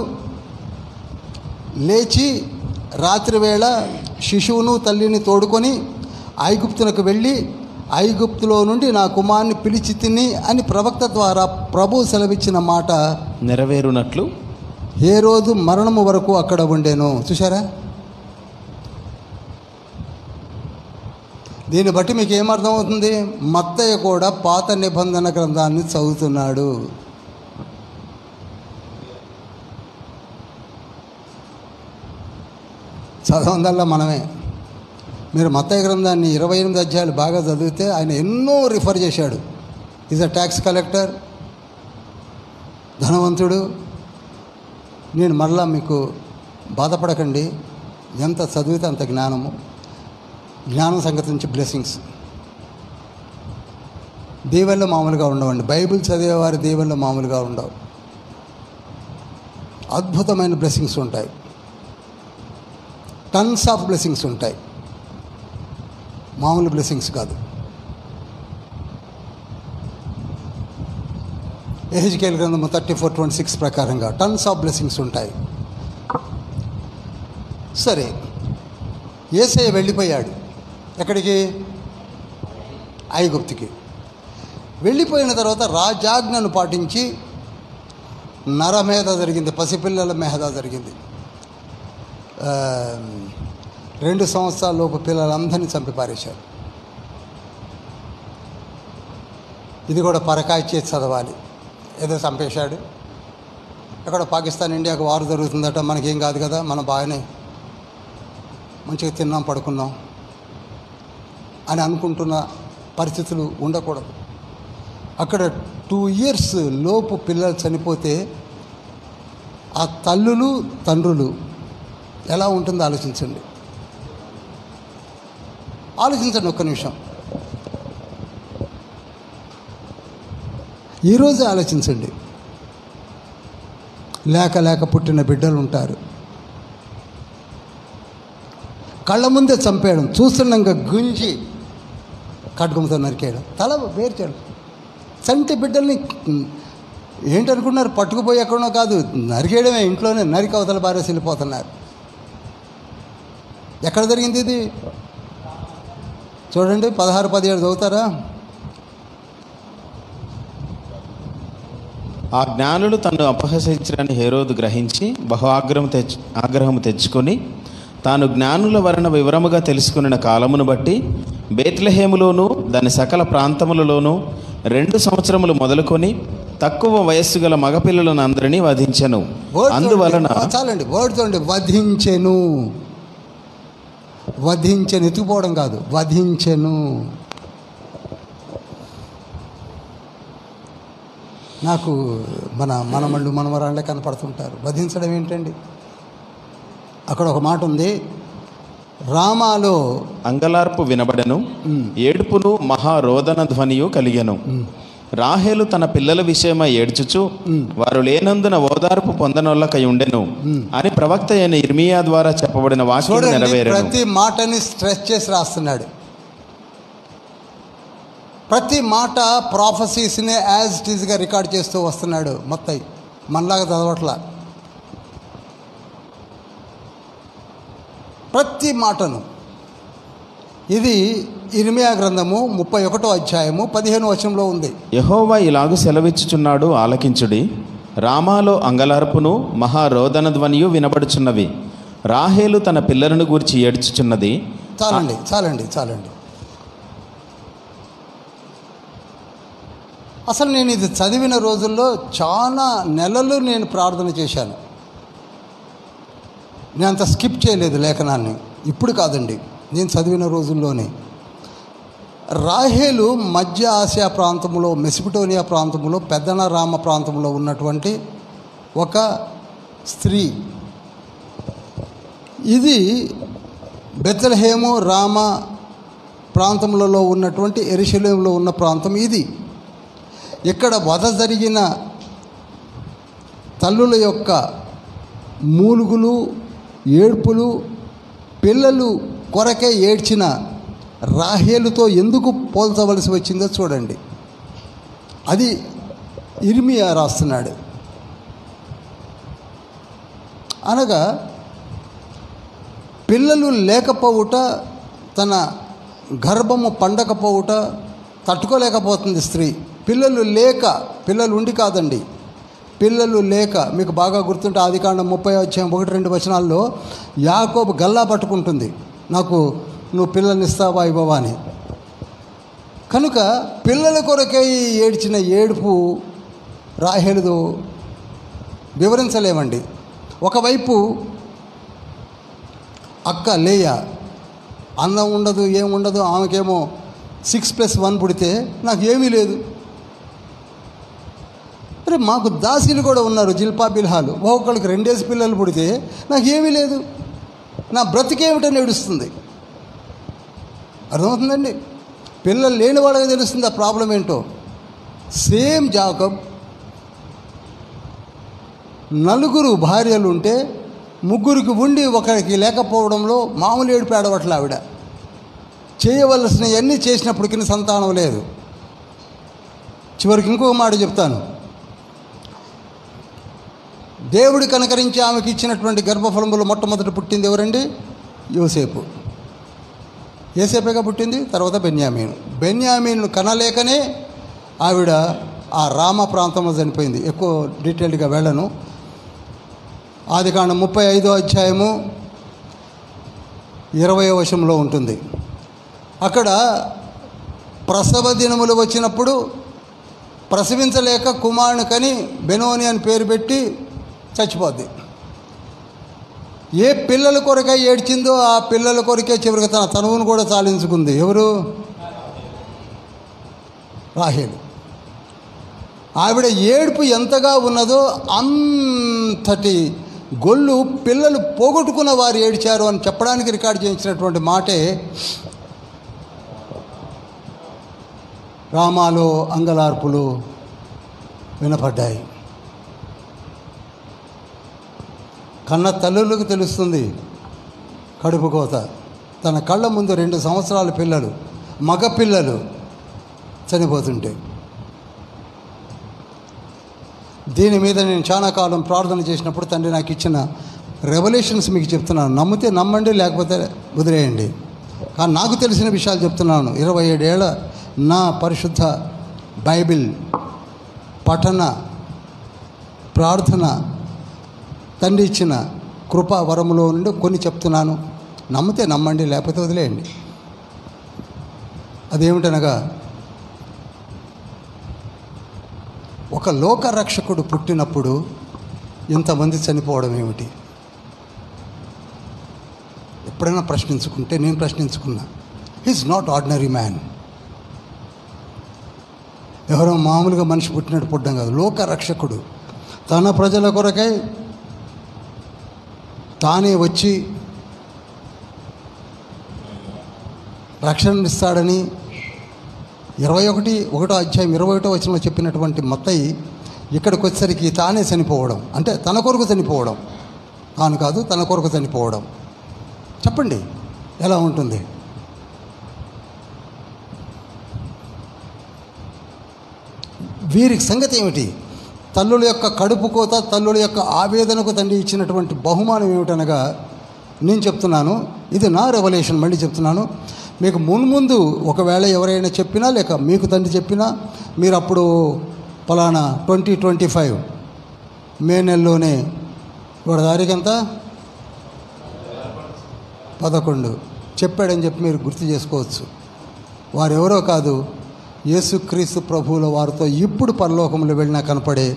లేచి రాత్రివేళ శిశువును తల్లిని తోడుకొని ఐగుప్తునకు వెళ్ళి ఐగుప్తులో నుండి నా కుమారుని పిలిచి తిని అని ప్రవక్త ద్వారా ప్రభు సెలవిచ్చిన మాట నెరవేరునట్లు హేరోదు మరణము వరకు అక్కడ ఉండేను. చూసారా? దీన్ని బట్టి మీకు ఏమర్థమవుతుంది? మత్తయ్య కూడా పాత నిబంధన గ్రంథాన్ని చదువుతున్నాడు. చదవందల్లా మనమే. మీరు మత్తయి గ్రంథాన్ని 28 అధ్యాయాలు బాగా చదివితే ఆయన ఎన్నో రిఫర్ చేశాడు. ఈజ్ అ ట్యాక్స్ కలెక్టర్, ధనవంతుడు. నేను మరలా మీకు బాధపడకండి, ఎంత చదివితే అంత జ్ఞానము. జ్ఞానం సంగతి నుంచి బ్లెస్సింగ్స్. దీవెనలు మామూలుగా ఉండవండి. బైబిల్ చదివేవారి దీవెనలు మామూలుగా ఉండవు. అద్భుతమైన బ్లెస్సింగ్స్ ఉంటాయి. టన్స్ ఆఫ్ బ్లెస్సింగ్స్ ఉంటాయి. మామూలు బ్లెస్సింగ్స్ కాదు. ఎహెజ్కేలు గ్రంథము 34:26 ప్రకారంగా టన్స్ ఆఫ్ బ్లెస్సింగ్స్ ఉంటాయి. సరే, యేసయ్య వెళ్ళిపోయాడు. ఎక్కడికి? ఐగుప్తుకి. వెళ్ళిపోయిన తర్వాత రాజాజ్ఞను పాటించి నరమేధ జరిగింది, పసిపిల్లల మేధ జరిగింది. 2 సంవత్సరాల లోపు పిల్లలందరినీ చంపి పారేశారు. ఇది కూడా పరకాయ చేసి చదవాలి. ఏదో చంపేశాడు. ఎక్కడ పాకిస్తాన్ ఇండియాకు వారు జరుగుతుందట, మనకేం కాదు కదా, మనం బాగానే మంచిగా తిన్నాం పడుకున్నాం అని అనుకుంటున్న పరిస్థితులు ఉండకూడదు. అక్కడ 2 years లోపు పిల్లలు చనిపోతే ఆ తల్లులు తండ్రులు ఎలా ఉంటుందో ఆలోచించండి. ఒక్క నిమిషం. ఈరోజే ఆలోచించండి. లేక పుట్టిన బిడ్డలు ఉంటారు. కళ్ళ ముందే చంపేయడం, చూస్తుండగా గుంజి ఖడ్గంతో నరికేయడం, తల వేర్చేయడం. చంటి బిడ్డల్ని ఏంటనుకున్నారు? పట్టుకుపోయి ఎక్కడనో కాదు, నరికేయడమే. ఇంట్లోనే నరికి అవతల బారేసి వెళ్ళిపోతున్నారు. ఎక్కడ జరిగింది ఇది? చూడండి, 16-17 చదువుతారా? ఆ జ్ఞానులు తను అపహసించడాన్ని హేరోదు గ్రహించి బహు ఆగ్రహము తెచ్చుకొని తాను జ్ఞానుల వలన వివరముగా తెలుసుకున్న కాలమును బట్టి బేత్లెహేములోను దాని సకల ప్రాంతములలోనూ 2 సంవత్సరములు మొదలుకొని తక్కువ వయస్సు గల మగపిల్లలను అందరినీ వధించెను. అందువలన చాలండి, వర్డ్ చూడండి, వధించెను. ఎత్తుకుపోవడం కాదు, వధించెను. నాకు మనమళ్ళు మనవరాళ్ళే కనపడుతుంటారు. వధించడం ఏంటండి? అక్కడ ఒక మాట ఉంది, రామాలో అంగలార్పు వినబడెను, ఏడుపును మహారోదన ధ్వనియు కలిగెను. రాహేలు తన పిల్లల విషయమై ఏడ్చుచు వారు లేనందున ఓదార్పు పొందనొల్లకై ఉండెను అని ప్రవక్త అయిన ఇర్మియా ద్వారా చెప్పబడిన వాక్యం నెరవేరెను. ప్రతి మాటని స్ట్రెస్ చేసి రాస్తున్నాడు. ప్రతి మాట ప్రాఫెసీస్ని యాజ్ ఇట్ ఈజ్గా రికార్డ్ చేస్తూ వస్తున్నాడు. మొత్తం మనలాగా చదవట్లా. ప్రతి మాటను. ఇది ఇర్మియా గ్రంథము 31వ అధ్యాయము 15వ వచనంలో ఉంది. యెహోవా ఇలాగు సెలవిచ్చుచున్నాడు, ఆలకించుడి. రామాలో అంగలార్పును మహారోదన ధ్వనియు వినబడుచున్నవి. రాహేలు తన పిల్లలను గూర్చి ఏడ్చుచున్నది. చాలండి. అసలు నేను ఇది చదివిన రోజుల్లో చాలా నెలలు నేను ప్రార్థన చేశాను. నేను అంత స్కిప్ చేయలేదు లేఖనాన్ని. ఇప్పుడు కాదండి, నేను చదివిన రోజుల్లోనే. రాహేలు మధ్య ఆసియా ప్రాంతంలో, మెసిపటోనియా ప్రాంతంలో, పెద్దనరామ ప్రాంతంలో ఉన్నటువంటి ఒక స్త్రీ. ఇది బెత్లెహేము రామ ప్రాంతములలో ఉన్నటువంటి యెరూషలేములో ఉన్న ప్రాంతం ఇది. ఇక్కడ వధ జరిగిన తల్లుల యొక్క మూలుగులు, ఏడ్పులు, పిల్లలు కొరకే ఏడ్చిన రాహేలుతో ఎందుకు పోల్చవలసి వచ్చిందో చూడండి. అది ఇర్మియా రాస్తున్నాడు. అనగా పిల్లలు లేకపోవుట, తన గర్భము పండకపోవుట తట్టుకోలేకపోతుంది స్త్రీ. పిల్లలు ఉండి కాదండి, పిల్లలు లేక, మీకు బాగా గుర్తుంటే ఆదికాండం 30:1-2 యాకోబు గల్లా పట్టుకుంటుంది, నాకు నువ్వు పిల్లల్ని ఇస్తావా ఇవ్వవా అని. కనుక పిల్లల కొరకై ఏడ్చిన ఏడుపు రాహేలుదో వివరించలేమండి. ఒకవైపు అక్క లేయా, అన్నం ఉండదు, ఏముండదు, ఆమెకేమో 6+1 పుడితే నాకు ఏమీ లేదు. అరే మాకు దాసీలు కూడా ఉన్నారు, జిల్పా బిల్హాలు, ఒక్కొక్కరికి 2 పిల్లలు పుడితే నాకు ఏమీ లేదు, నా బ్రతికేమిటని ఏడుస్తుంది. అర్థమవుతుందండి? పిల్లలు లేని వాళ్ళకి తెలుస్తుంది ఆ ప్రాబ్లం ఏంటో. సేమ్ జాకబ్ 4 భార్యలు ఉంటే 3 ఉండి ఒకరికి లేకపోవడంలో మామూలు ఏడుపు ఏడవట్ల ఆవిడ. చేయవలసినవన్నీ చేసినప్పటికీ సంతానం లేదు. చివరికి ఇంకొక మాట చెప్తాను. దేవుడు కనకరించి ఆమెకి ఇచ్చినటువంటి గర్భఫలములో మొట్టమొదటి పుట్టింది ఎవరండి? యోసేపు. యోసేపేగా పుట్టింది, తర్వాత బెన్యామీను కనలేకనే ఆవిడ ఆ రామ ప్రాంతంలో చనిపోయింది. ఎక్కువ డీటెయిల్డ్గా వెళ్ళను. ఆదికాండం 35:20 ఉంటుంది. అక్కడ ప్రసవ దినములు వచ్చినప్పుడు ప్రసవించలేక కుమారుని కని బెనోని అని పేరు పెట్టి చచ్చిపోద్ది. ఏ పిల్లల కొరకై ఏడ్చిందో ఆ పిల్లల కొరకే చివరికి తన తనువును కూడా చాలించుకుంది. ఎవరు? రాహేలు. ఆవిడ ఏడుపు ఎంతగా ఉన్నదో అంతటి గొల్లు పిల్లలు పోగొట్టుకున్న వారు ఏడ్చారు అని చెప్పడానికి రికార్డ్ చేయించినటువంటి మాటే రామాలో అంగలార్పులు వినపడ్డాయి. కన్న తల్లులకు తెలుస్తుంది కడుపు కోత. తన కళ్ళ ముందు 2 సంవత్సరాల పిల్లలు, మగ పిల్లలు చనిపోతుంటే. దీని మీద నేను చాలా కాలం ప్రార్థన చేసినప్పుడు తండ్రి నాకు ఇచ్చిన రెవల్యూషన్స్ మీకు చెప్తున్నాను. నమ్మితే నమ్మండి, లేకపోతే వదిలేయండి. కానీ నాకు తెలిసిన విషయాలు చెప్తున్నాను. 27 ఏళ్ల నా పరిశుద్ధ బైబిల్ పఠన ప్రార్థన తండ్రి ఇచ్చిన కృపా వరములో నుండి కొన్ని చెప్తున్నాను. నమ్మితే నమ్మండి, లేకపోతే వదిలేయండి. అదేమిటనగా, ఒక లోకరక్షకుడు పుట్టినప్పుడు ఇంతమంది చనిపోవడం ఏమిటి? ఎప్పుడైనా ప్రశ్నించుకుంటే నేను ప్రశ్నించుకున్నా. He is not ordinary man. ఎవరో మామూలుగా మనిషి పుట్టినట్టు పుట్టడం కాదు. లోకరక్షకుడు తన ప్రజల కొరకై తానే వచ్చి రక్షణనిస్తాడని 21:21 చెప్పినటువంటి మత్తయి ఇక్కడికి వచ్చేసరికి తానే చనిపోవడం, అంటే తన కొరకు చనిపోవడం, తాను కాదు తన కొరకు చనిపోవడం. చెప్పండి ఎలా ఉంటుంది? వీరికి సంగతి ఏమిటి? తల్లుల యొక్క కడుపు కోత, తల్లుల యొక్క ఆవేదనకు తండ్రి ఇచ్చినటువంటి బహుమానం ఏమిటనగా నేను చెప్తున్నాను. ఇది నా రెవల్యూషన్. మళ్ళీ చెప్తున్నాను. మీకు మున్ముందు ఒకవేళ ఎవరైనా చెప్పినా, లేక మీకు తండ్రి చెప్పినా, మీరు అప్పుడు ఫలానా 2025 మే నెలలోనే వాడి తారీఖు ఎంత 11 చెప్పాడని చెప్పి మీరు గుర్తు చేసుకోవచ్చు. వారెవరో కాదు, యేసుక్రీస్తు ప్రభువుల వారితో ఇప్పుడు పరలోకంలో వెళ్ళినా కనపడే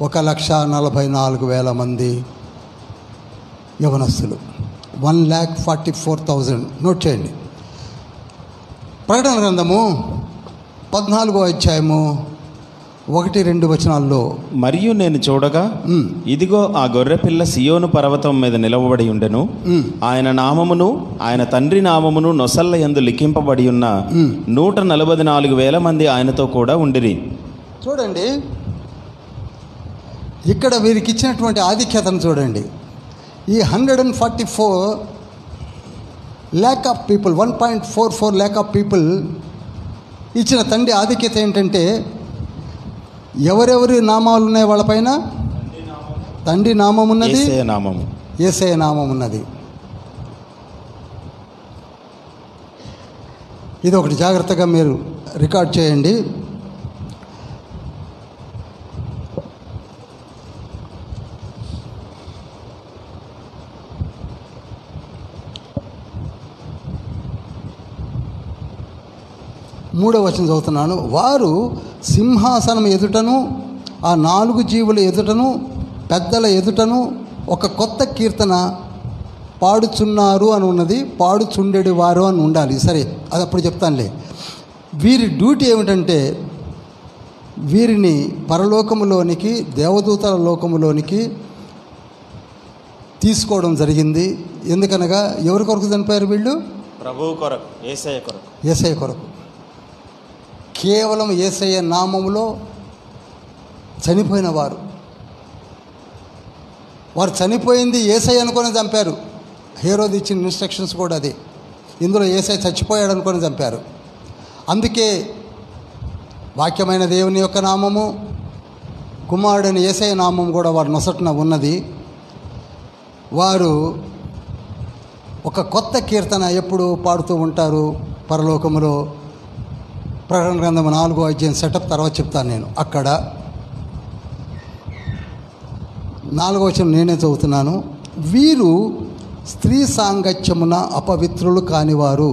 1,44,000 మంది యవనస్తులు. 1,44,000. నోట్ చేయండి. ప్రకటన గ్రంథము 14:1-2 మరియు నేను చూడగా ఇదిగో ఆ గొర్రెపిల్ల సియోను పర్వతం మీద నిలవబడి ఉండెను. ఆయన నామమును ఆయన తండ్రి నామమును నొసళ్ళ యందు లిఖింపబడి ఉన్న 144,000 మంది ఆయనతో కూడా ఉండిరి. చూడండి, ఇక్కడ వీరికి ఇచ్చినటువంటి ఆధిక్యతను చూడండి. ఈ 144 lakh of people, 1.44 lakh of people ఇచ్చిన తండ్రి ఆధిక్యత ఏంటంటే, ఎవరెవరి నామాలు ఉన్నాయి వాళ్ళపైన? తండ్రి నామం ఉన్నది, యేసయ్య నామం ఉన్నది. ఇది ఒకటి జాగ్రత్తగా మీరు రికార్డ్ చేయండి. 3వ వచనం చదువుతున్నాను. వారు సింహాసనం ఎదుటను ఆ 4 జీవుల ఎదుటను పెద్దల ఎదుటను ఒక కొత్త కీర్తన పాడుచున్నారు అని ఉన్నది. పాడుచుండేది వారు అని ఉండాలి. సరే, అది అప్పుడు చెప్తానులే. వీరి డ్యూటీ ఏమిటంటే వీరిని పరలోకములోనికి, దేవదూతల లోకములోనికి తీసుకోవడం జరిగింది. ఎందుకనగా ఎవరి కొరకు చనిపోయారు వీళ్ళు? ప్రభువు కొరకు, యేసయ్య కొరకు. యేసయ్య కొరకు. కేవలం యేసయ్య నామములో చనిపోయిన వారు. వారు చనిపోయింది యేసయ్య అనుకొని చంపారు. హేరోదు ఇచ్చిన ఇన్స్ట్రక్షన్స్ కూడా అదే. ఇందులో యేసయ్య చచ్చిపోయాడు అనుకొని చంపారు. అందుకే వాక్యమైన దేవుని యొక్క నామము, కుమారుడైన యేసయ్య నామం కూడా వారి నొసటన ఉన్నది. వారు ఒక కొత్త కీర్తన ఎప్పుడు పాడుతూ ఉంటారు పరలోకములో. ప్రకటన గ్రంథం 4వ అధ్యాయం సెటప్ తర్వాత చెప్తాను నేను. అక్కడ 4వ వచనం నేనే చదువుతున్నాను. వీరు స్త్రీ సాంగత్యమున అపవిత్రులు కానివారు.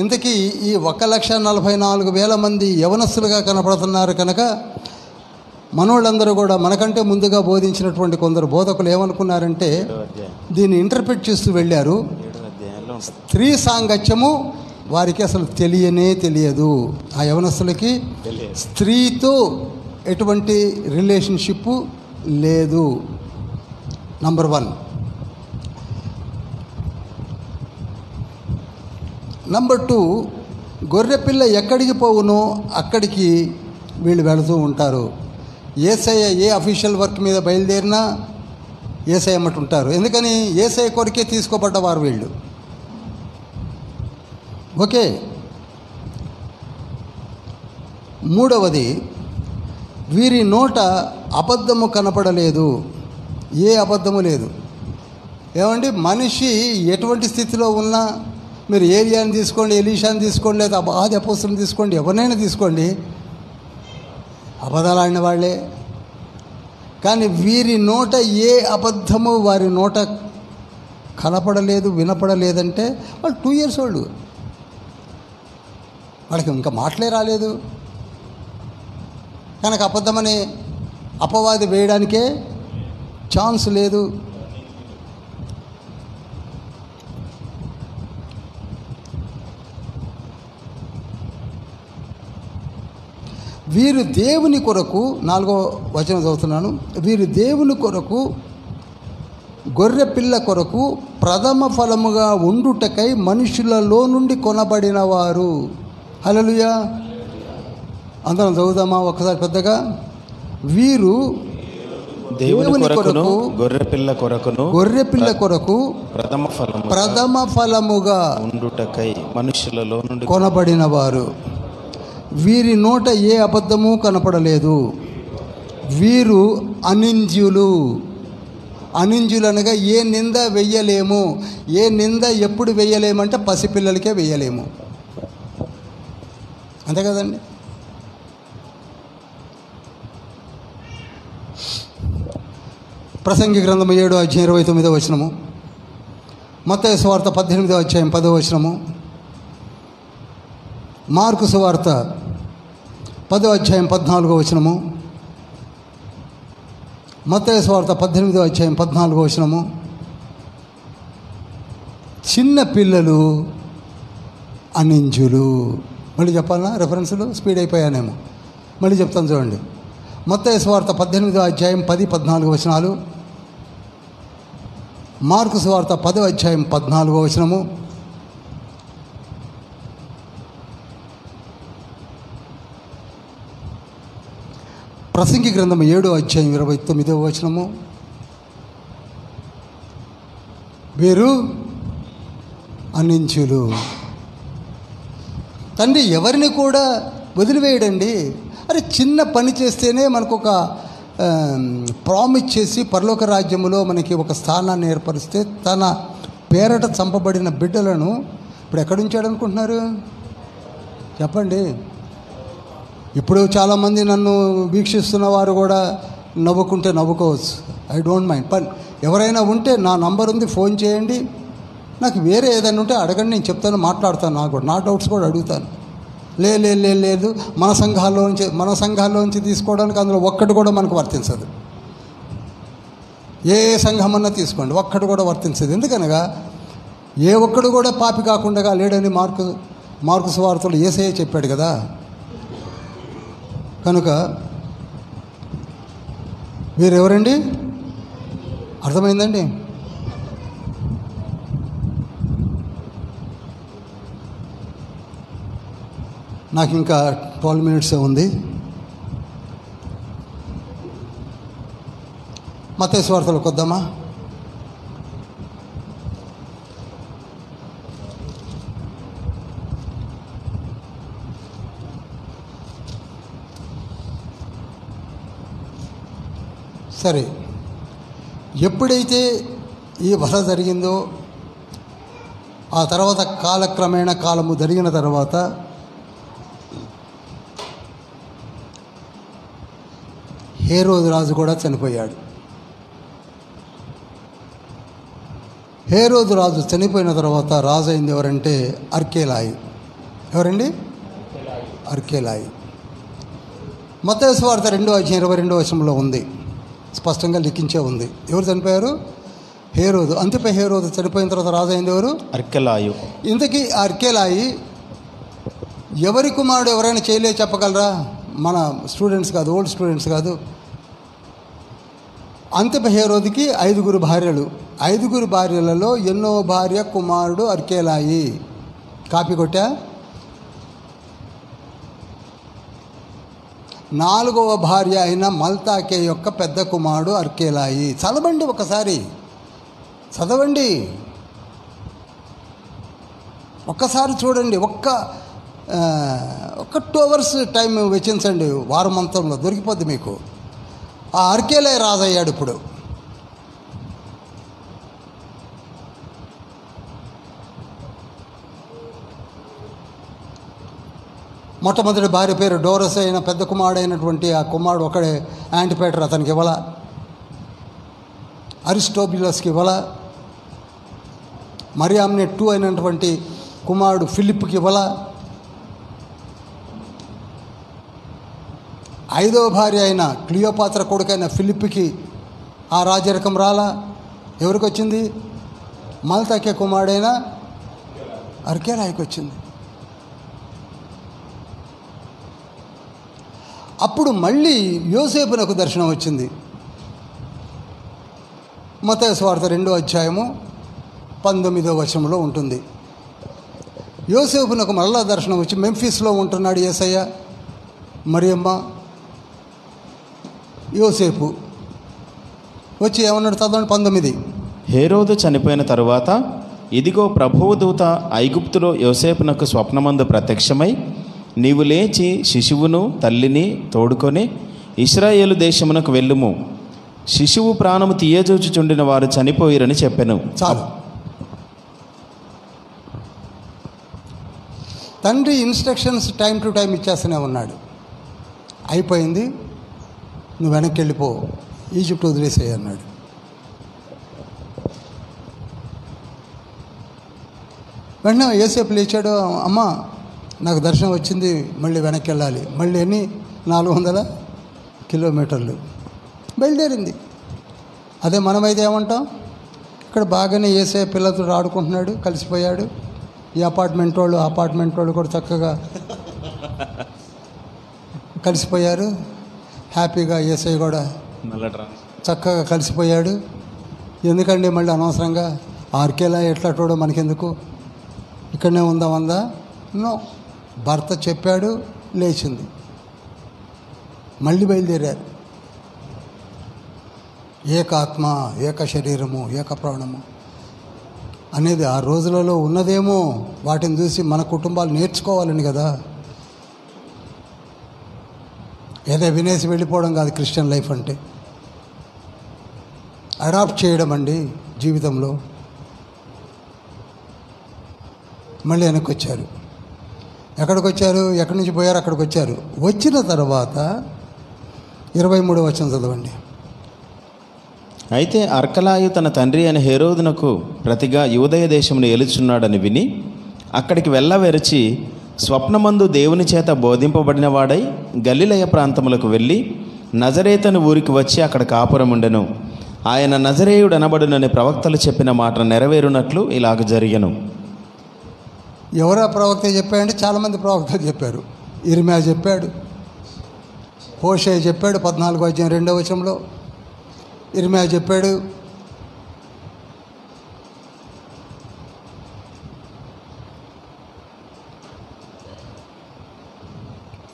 ఇంతకీ ఈ 1,44,000 మంది యవనస్తులుగా కనపడుతున్నారు కనుక మనోళ్ళందరూ కూడా మనకంటే ముందుగా బోధించినటువంటి కొందరు బోధకులు ఏమనుకున్నారంటే దీన్ని ఇంటర్ప్రిట్ చేస్తూ వెళ్ళారు. స్త్రీ సాంగత్యము వారికి అసలు తెలియదు. ఆ యవనస్తులకి స్త్రీతో ఎటువంటి రిలేషన్షిప్ లేదు. నంబర్ 1. నంబర్ 2, గొర్రెపిల్ల ఎక్కడికి పోవునో అక్కడికి వీళ్ళు వెళుతూ ఉంటారు. యేసయ్య ఏ అఫీషియల్ వర్క్ మీద బయలుదేరినా యేసయ్య అమ్మటి ఉంటారు. ఎందుకని? యేసయ్య కొరికే తీసుకోబడ్డవారు వీళ్ళు. ఓకే. 3వది, వీరి నోట అబద్ధము కనపడలేదు. ఏ అబద్ధము లేదు. ఏమండి, మనిషి ఎటువంటి స్థితిలో ఉన్నా, మీరు ఏలియాని తీసుకోండి, ఎలీషాని తీసుకోండి, లేదా ఆది అపోస్తులను తీసుకోండి, ఎవరినైనా తీసుకోండి, అబద్ధాలు ఆడిన వాళ్ళే. కానీ వీరి నోట ఏ అబద్ధము వారి నోట కనపడలేదు, వినపడలేదంటే వాళ్ళు 2 years old. వాళ్ళకి ఇంకా మాటలే రాలేదు కనుక అబద్ధమని అపవాది వేయడానికే ఛాన్స్ లేదు. వీరు దేవుని కొరకు, 4వ వచనం చదువుతున్నాను, వీరు దేవుని కొరకు, గొర్రె పిల్ల కొరకు ప్రథమ ఫలముగా ఉండుటకై మనుషులలో నుండి కొనబడిన వారు. హల్లెలూయా. అందరం చదువుదామా ఒకసారి పెద్దగా? వీరు దేవుని కొరకు, గొర్రె పిల్ల కొరకు ప్రథమ ఫలముగా ఉండుటకై మనుషులలో నుండి కొనబడిన వారు. వీరి నోట ఏ అబద్ధము కనపడలేదు. వీరు అనింద్యులు. అనింద్యులు అనగా ఏ నింద వెయ్యలేము. ఏ నింద ఎప్పుడు వెయ్యలేమంటే పసిపిల్లలకే వెయ్యలేము. అంతే కదండి. ప్రసంగి గ్రంథం 7వ అధ్యాయం 29వ వచనము, మత్తయి సువార్త 18వ అధ్యాయం 10వ వచనము, మార్కు సువార్త 10వ అధ్యాయం 14వ వచనము, మత్తయి సువార్త 18వ అధ్యాయం 14వ వచనము. చిన్న పిల్లలు అనింజులు. మళ్ళీ చెప్పాలన్నా రెఫరెన్సులు? స్పీడ్ అయిపోయానేమో. మళ్ళీ చెప్తాను చూడండి. మత్తయి సువార్త 18వ అధ్యాయం 10-14 వచనాలు, మార్కు సువార్త 10వ అధ్యాయం 14వ వచనము, ప్రసంగి గ్రంథం 7వ అధ్యాయం 29వ వచనము. వీరు అనించులు. తండ్రి ఎవరిని కూడా వదిలివేయడండి. అరే, చిన్న పని చేస్తేనే మనకు ఒక ప్రామిస్ చేసి పరలోక రాజ్యములో మనకి ఒక స్థానాన్ని ఏర్పరిస్తే, తన పేరట చంపబడిన బిడ్డలను ఇప్పుడు ఎక్కడుంచాడు అనుకుంటున్నారు చెప్పండి? ఇప్పుడు చాలామంది నన్ను వీక్షిస్తున్న వారు కూడా నవ్వుకుంటే నవ్వుకోవచ్చు. I don't mind. పని ఎవరైనా ఉంటే నా నంబర్ ఉంది, ఫోన్ చేయండి. నాకు వేరే ఏదైనా ఉంటే అడగండి, నేను చెప్తాను, మాట్లాడతాను. నాకు కూడా నా డౌట్స్ కూడా అడుగుతాను. లేదు మన సంఘాల్లోంచి తీసుకోవడానికి అందులో ఒక్కటి కూడా మనకు వర్తించదు. ఏ సంఘమన్నా తీసుకోండి, ఒక్కటి కూడా వర్తించదు. ఎందుకనగా ఏ ఒక్కడు కూడా పాపి కాకుండా లేడని మార్కు సువార్తలో యేసయ్య చెప్పాడు కదా. కనుక వీరెవరండి? అర్థమైందండి? నాకు ఇంకా 12 minutes ఉంది. మత్తయి సువార్తలోకి వద్దామా? సరే, ఎప్పుడైతే ఈ వధ జరిగిందో ఆ తర్వాత కాలక్రమేణా కాలము జరిగిన తర్వాత హేరోదు రాజు కూడా చనిపోయాడు. హేరోదు రాజు చనిపోయిన తర్వాత రాజు అయింది ఎవరంటే అర్కేలాయి. ఎవరండి? అర్కేలాయి. మత్తయి సువార్త 2:22 ఉంది, స్పష్టంగా లిఖించే ఉంది. ఎవరు చనిపోయారు? హేరోదు. అంతపై హేరోదు చనిపోయిన తర్వాత రాజు అయింది ఎవరు? అర్కెలాయు. ఇంతకీ అర్కేలాయి ఎవరి కుమారుడు? ఎవరైనా చేయలే చెప్పగలరా? మన స్టూడెంట్స్ కాదు, ఓల్డ్ స్టూడెంట్స్ కాదు. అంతపై హేరోదుకి 5 భార్యలు. 5 భార్యలలో ఎన్నో భార్య కుమారుడు అర్కేలాయి. కాపీ కొట్టా? 4వ భార్య అయిన మల్తాకే యొక్క పెద్ద కుమారుడు అర్కేలాయి. చదవండి, ఒకసారి చదవండి, ఒక్కసారి చూడండి. ఒక్క 2 hours టైం వెచ్చించండి, వారమంతంలో దొరికిపోద్ది మీకు. ఆ అర్కేలాయి రాజయ్యాడు. ఇప్పుడు మొట్టమొదటి భార్య పేరు డోరస్ అయిన పెద్ద కుమారుడు అయినటువంటి ఆ కుమారుడు ఒకడే యాంటిపేటర్ అతనికి ఇవ్వాల, అరిస్టోబులస్కి ఇవ్వాల. మరియామ్నే 2 అయినటువంటి కుమారుడు ఫిలిప్కి ఇవ్వాల. 5వ భార్య అయిన క్లియోపాత్ర కొడుకైన ఫిలిప్కి ఆ రాజరికం రాలా. ఎవరికి వచ్చింది? మల్తాకే కుమారుడైన అర్కేలాయికి వచ్చింది. అప్పుడు మళ్ళీ యోసేపునకు దర్శనం వచ్చింది. మత్తయి సువార్త 2:19 ఉంటుంది. యోసేపునకు మళ్ళా దర్శనం వచ్చి మెంఫిస్లో ఉంటున్నాడు యేసయ్య, మరియమ్మ, యోసేపు వచ్చి ఏమన్నాడు? చదవండి 19. హేరోదు చనిపోయిన తరువాత ఇదిగో ప్రభువు దూత ఐగుప్తులో యోసేపునకు స్వప్నమందు ప్రత్యక్షమై, నీవు లేచి శిశువును తల్లిని తోడుకొని ఇశ్రాయేలు దేశమునకు వెళ్ళుము, శిశువు ప్రాణము తీయజూచుచుండిన వారు చనిపోయిరని చెప్పెను. చాలు. తండ్రి ఇన్స్ట్రక్షన్స్ టైం టు టైం ఇచ్చేస్తూనే ఉన్నాడు. అయిపోయింది, నువ్వు వెనక్కి వెళ్ళిపో, ఈజిప్ట్ వదిలేసేయి అన్నాడు. వెంటనే యోసేపు లేచాడు. అమ్మ, నాకు దర్శనం వచ్చింది, మళ్ళీ వెనక్కి వెళ్ళాలి. మళ్ళీ ఎన్ని 400 కిలోమీటర్లు బయలుదేరింది. అదే మనమైతే ఏమంటాం? ఇక్కడ బాగానే యేసయ్య పిల్లలతో ఆడుకుంటున్నాడు, కలిసిపోయాడు. ఈ అపార్ట్మెంట్ వాళ్ళు కూడా చక్కగా కలిసిపోయారు, హ్యాపీగా. యేసయ్య కూడా చక్కగా కలిసిపోయాడు. ఎందుకండి మళ్ళీ అనవసరంగా ఆర్కేలా ఎట్లాటోడో మనకెందుకు, ఇక్కడనే ఉందామందా? నో, భర్త చెప్పాడు, లేచింది, మళ్ళీ బయలుదేరారు. ఏక ఆత్మ, ఏక శరీరము, ఏక ప్రాణము అనేది ఆ రోజులలో ఉన్నదేమో. వాటిని చూసి మన కుటుంబాలు నేర్చుకోవాలని కదా. ఏదో వినేసి వెళ్ళిపోవడం కాదు క్రిస్టియన్ లైఫ్ అంటే. అడాప్ట్ చేయడం అండి జీవితంలో. మళ్ళీ వెనక్కి వచ్చారు. ఎక్కడికి వచ్చారు? ఎక్కడి నుంచి పోయారు? అక్కడికి వచ్చారు. వచ్చిన తర్వాత 23వ వచనం చదవండి. అయితే అర్కలాయు తన తండ్రి అయిన హేరోదునకు ప్రతిగా యూదయ దేశమును ఏలుచున్నాడని విని అక్కడికి వెళ్ళవెరచి స్వప్నమందు దేవుని చేత బోధింపబడిన వాడై గలిలయ ప్రాంతములకు వెళ్ళి నజరేతను ఊరికి వచ్చి అక్కడ కాపురముండెను. ఆయన నజరేయుడు అనబడునని ప్రవక్తలు చెప్పిన మాట నెరవేరునట్లు ఇలాగ జరిగెను. ఎవరా ప్రవక్త చెప్పాడంటే చాలామంది ప్రవక్తలు చెప్పారు. ఇర్మియా చెప్పాడు, హోషేయ చెప్పాడు 14వ అధ్యాయం 2వ వచనంలో. ఇర్మియా చెప్పాడు,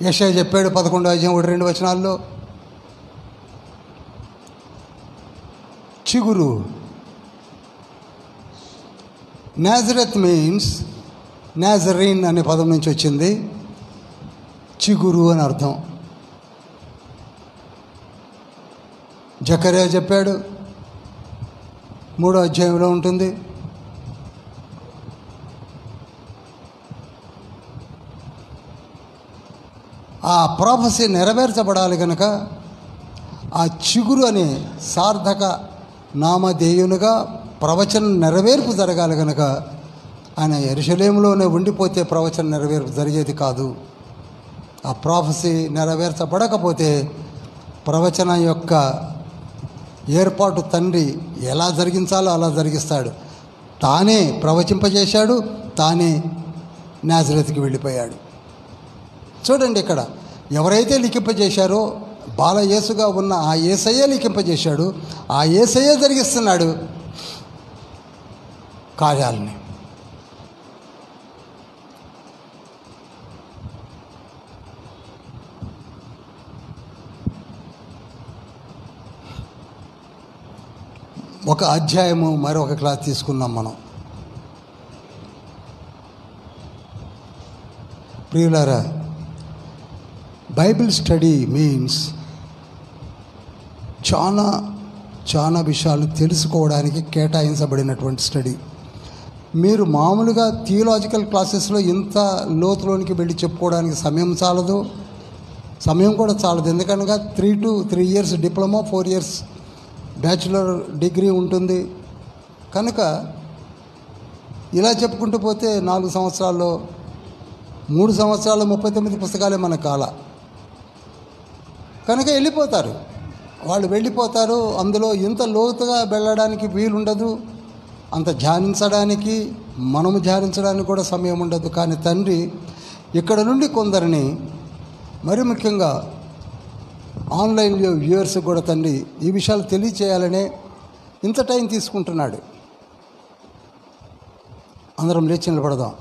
యెషయా చెప్పాడు 11వ అధ్యాయం 1-2 వచనాల్లో. చిగురు, నాజరత్ మీన్స్ నాజరీన్ అనే పదం నుంచి వచ్చింది. చిగురు అని అర్థం. జకర్యా చెప్పాడు, 3వ అధ్యాయంలో ఉంటుంది. ఆ ప్రాఫెసీ నెరవేర్చబడాలి కనుక ఆ చిగురు అనే సార్థక నామధేయునిగా ప్రవచనం నెరవేర్పు జరగాలి కనుక ఆయన యెరూషలేములోనే ఉండిపోతే ప్రవచనం నెరవేర్పు జరిగేది కాదు. ఆ ప్రాఫెసీ నెరవేర్చబడకపోతే ప్రవచనం యొక్క ఏర్పాటు తండ్రి ఎలా జరిగించాలో అలా జరిగిస్తాడు. తానే ప్రవచింపజేశాడు, తానే నాజరేతుకి వెళ్ళిపోయాడు. చూడండి, ఇక్కడ ఎవరైతే లిఖింపజేశారో బాల యేసుగా ఉన్న ఆ యేసయ్యే లిఖింపజేశాడు. ఆ యేసయ్యే జరిగిస్తున్నాడు కార్యాలని. ఒక అధ్యాయము మరొక క్లాస్ తీసుకున్నాం మనం. ప్రియులారా, బైబిల్ స్టడీ మీన్స్ చాలా విషయాలు తెలుసుకోవడానికి కేటాయించబడినటువంటి స్టడీ. మీరు మామూలుగా థియలాజికల్ క్లాసెస్లో ఇంత లోతులోనికి వెళ్ళి చెప్పుకోవడానికి సమయం చాలదు, సమయం కూడా చాలదు. ఎందుకనగా 3 to 3 years diploma, 4 years bachelor degree ఉంటుంది. కనుక ఇలా చెప్పుకుంటూ పోతే 4 సంవత్సరాల్లో 3 సంవత్సరాల్లో 39 పుస్తకాలే మన కాల. కనుక వాళ్ళు వెళ్ళిపోతారు. అందులో ఇంత లోతుగా వెళ్ళడానికి వీలుండదు, అంత ధ్యానించడానికి, మనము ధ్యానించడానికి కూడా సమయం ఉండదు. కానీ తండ్రి ఇక్కడ నుండి కొందరిని, మరి ముఖ్యంగా ఆన్లైన్ వ్యూవర్స్ కూడా తండ్రి ఈ విషయాలు తెలియచేయాలనే ఇంత టైం తీసుకుంటున్నాడు. అందరం లేచి నిలబడదాం.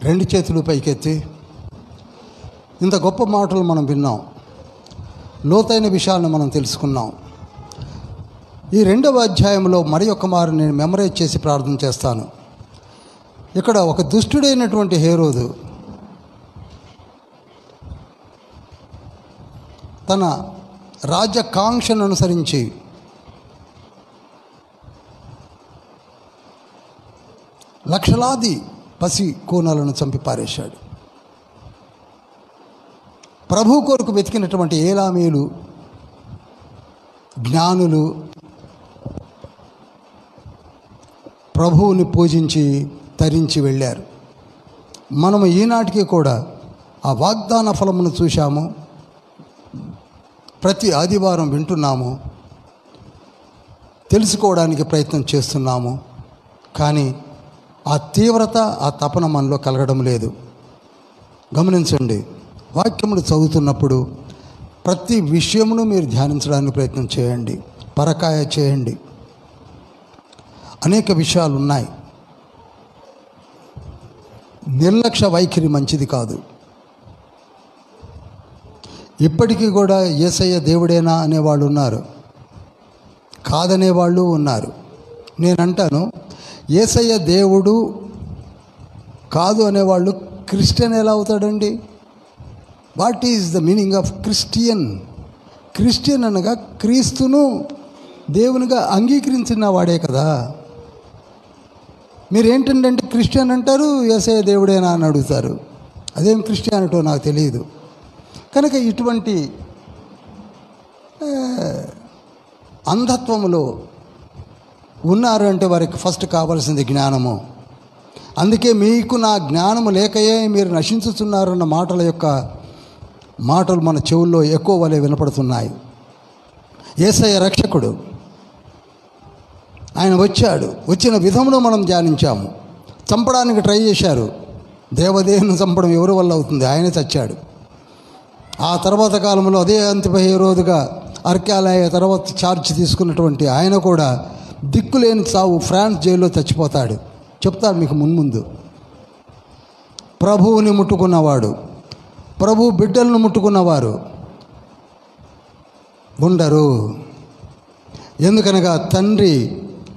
రెండు చేతులు పైకెత్తి, ఇంత గొప్ప మాటలు మనం విన్నాం, లోతైన విషయాలను మనం తెలుసుకున్నాం. ఈ 2వ అధ్యాయంలో మరి ఒక మారు నేను మెమరైజ్ చేసి ప్రార్థన చేస్తాను. ఇక్కడ ఒక దుష్టుడైనటువంటి హేరోదు తన రాజ్యకాంక్షను అనుసరించి లక్షలాది పసి కూనలను చంపి పారేశాడు. ప్రభు కొరకు వెతికినటువంటి ఏలామీలు, జ్ఞానులు ప్రభువుని పూజించి తరించి వెళ్ళారు. మనము ఈనాటికి కూడా ఆ వాగ్దాన ఫలమును చూశాము, ప్రతి ఆదివారం వింటున్నాము, తెలుసుకోవడానికి ప్రయత్నం చేస్తున్నాము. కానీ ఆ తీవ్రత, ఆ తపన మనలో కలగడం లేదు. గమనించండి, వాక్యములు చదువుతున్నప్పుడు ప్రతి విషయమును మీరు ధ్యానించడానికి ప్రయత్నం చేయండి, పరకాయ చేయండి. అనేక విషయాలు ఉన్నాయి. నిర్లక్ష్య వైఖరి మంచిది కాదు. ఇప్పటికీ కూడా యేసయ్య దేవుడేనా అనేవాళ్ళు ఉన్నారు, కాదనేవాళ్ళు ఉన్నారు. నేనంటాను, యేసయ్య దేవుడు కాదు అనేవాళ్ళు క్రిస్టియన్ ఎలా అవుతాడండి? What is the meaning of Christian? Christian అనగా క్రీస్తును దేవునిగా అంగీకరించిన వాడే కదా. మీరేంటంటే క్రిస్టియన్ అంటారు, యేసయ్య దేవుడేనా అని అడుగుతారు. అదేం క్రిస్టియానిటో నాకు తెలియదు. కనుక ఇటువంటి అంధత్వములో ఉన్నారు అంటే వారికి ఫస్ట్ కావాల్సింది జ్ఞానము. అందుకే మీకు నా జ్ఞానము లేకయే మీరు నశించుతున్నారన్న మాటలు మన చెవుల్లో ఎక్కువ వలె వినపడుతున్నాయి. యేసయ్య రక్షకుడు, ఆయన వచ్చాడు. వచ్చిన విధమును మనం ధ్యానించాము. చంపడానికి ట్రై చేశారు. దేవదేవుని చంపడం ఎవరి వల్ల అవుతుంది? ఆయనే చచ్చాడు. ఆ తర్వాత కాలంలో అదే అంతిమ హేరోదుగా అర్కాలయ తర్వాత ఛార్జ్ తీసుకున్నటువంటి ఆయన కూడా దిక్కులేని చావు ఫ్రాన్స్ జైల్లో చచ్చిపోతాడు. చెప్తాడు మీకు మున్ముందు. ప్రభువుని ముట్టుకున్నవాడు, ప్రభు బిడ్డలను ముట్టుకున్నవారు ఉండరు. ఎందుకనగా తండ్రి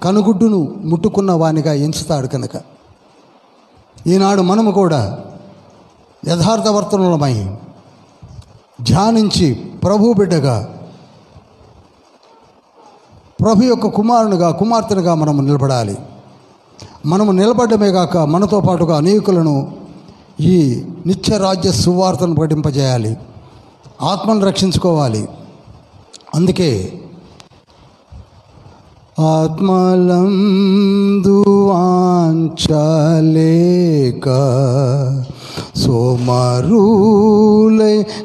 కనుగుడ్డును ముట్టుకున్న వానిగా ఎంచుతాడు. కనుక ఈనాడు మనము కూడా యథార్థవర్తనులమై ధ్యానించి ప్రభు బిడ్డగా, ప్రభు యొక్క కుమారునిగా, కుమార్తెనుగా మనము నిలబడాలి. మనము నిలబడమే కాక మనతో పాటుగా అనేకులను ఈ నిత్యరాజ్య సువార్తను ప్రకటింపజేయాలి, ఆత్మను రక్షించుకోవాలి. అందుకే ఆత్మలందు వాంఛలేక సోమరులై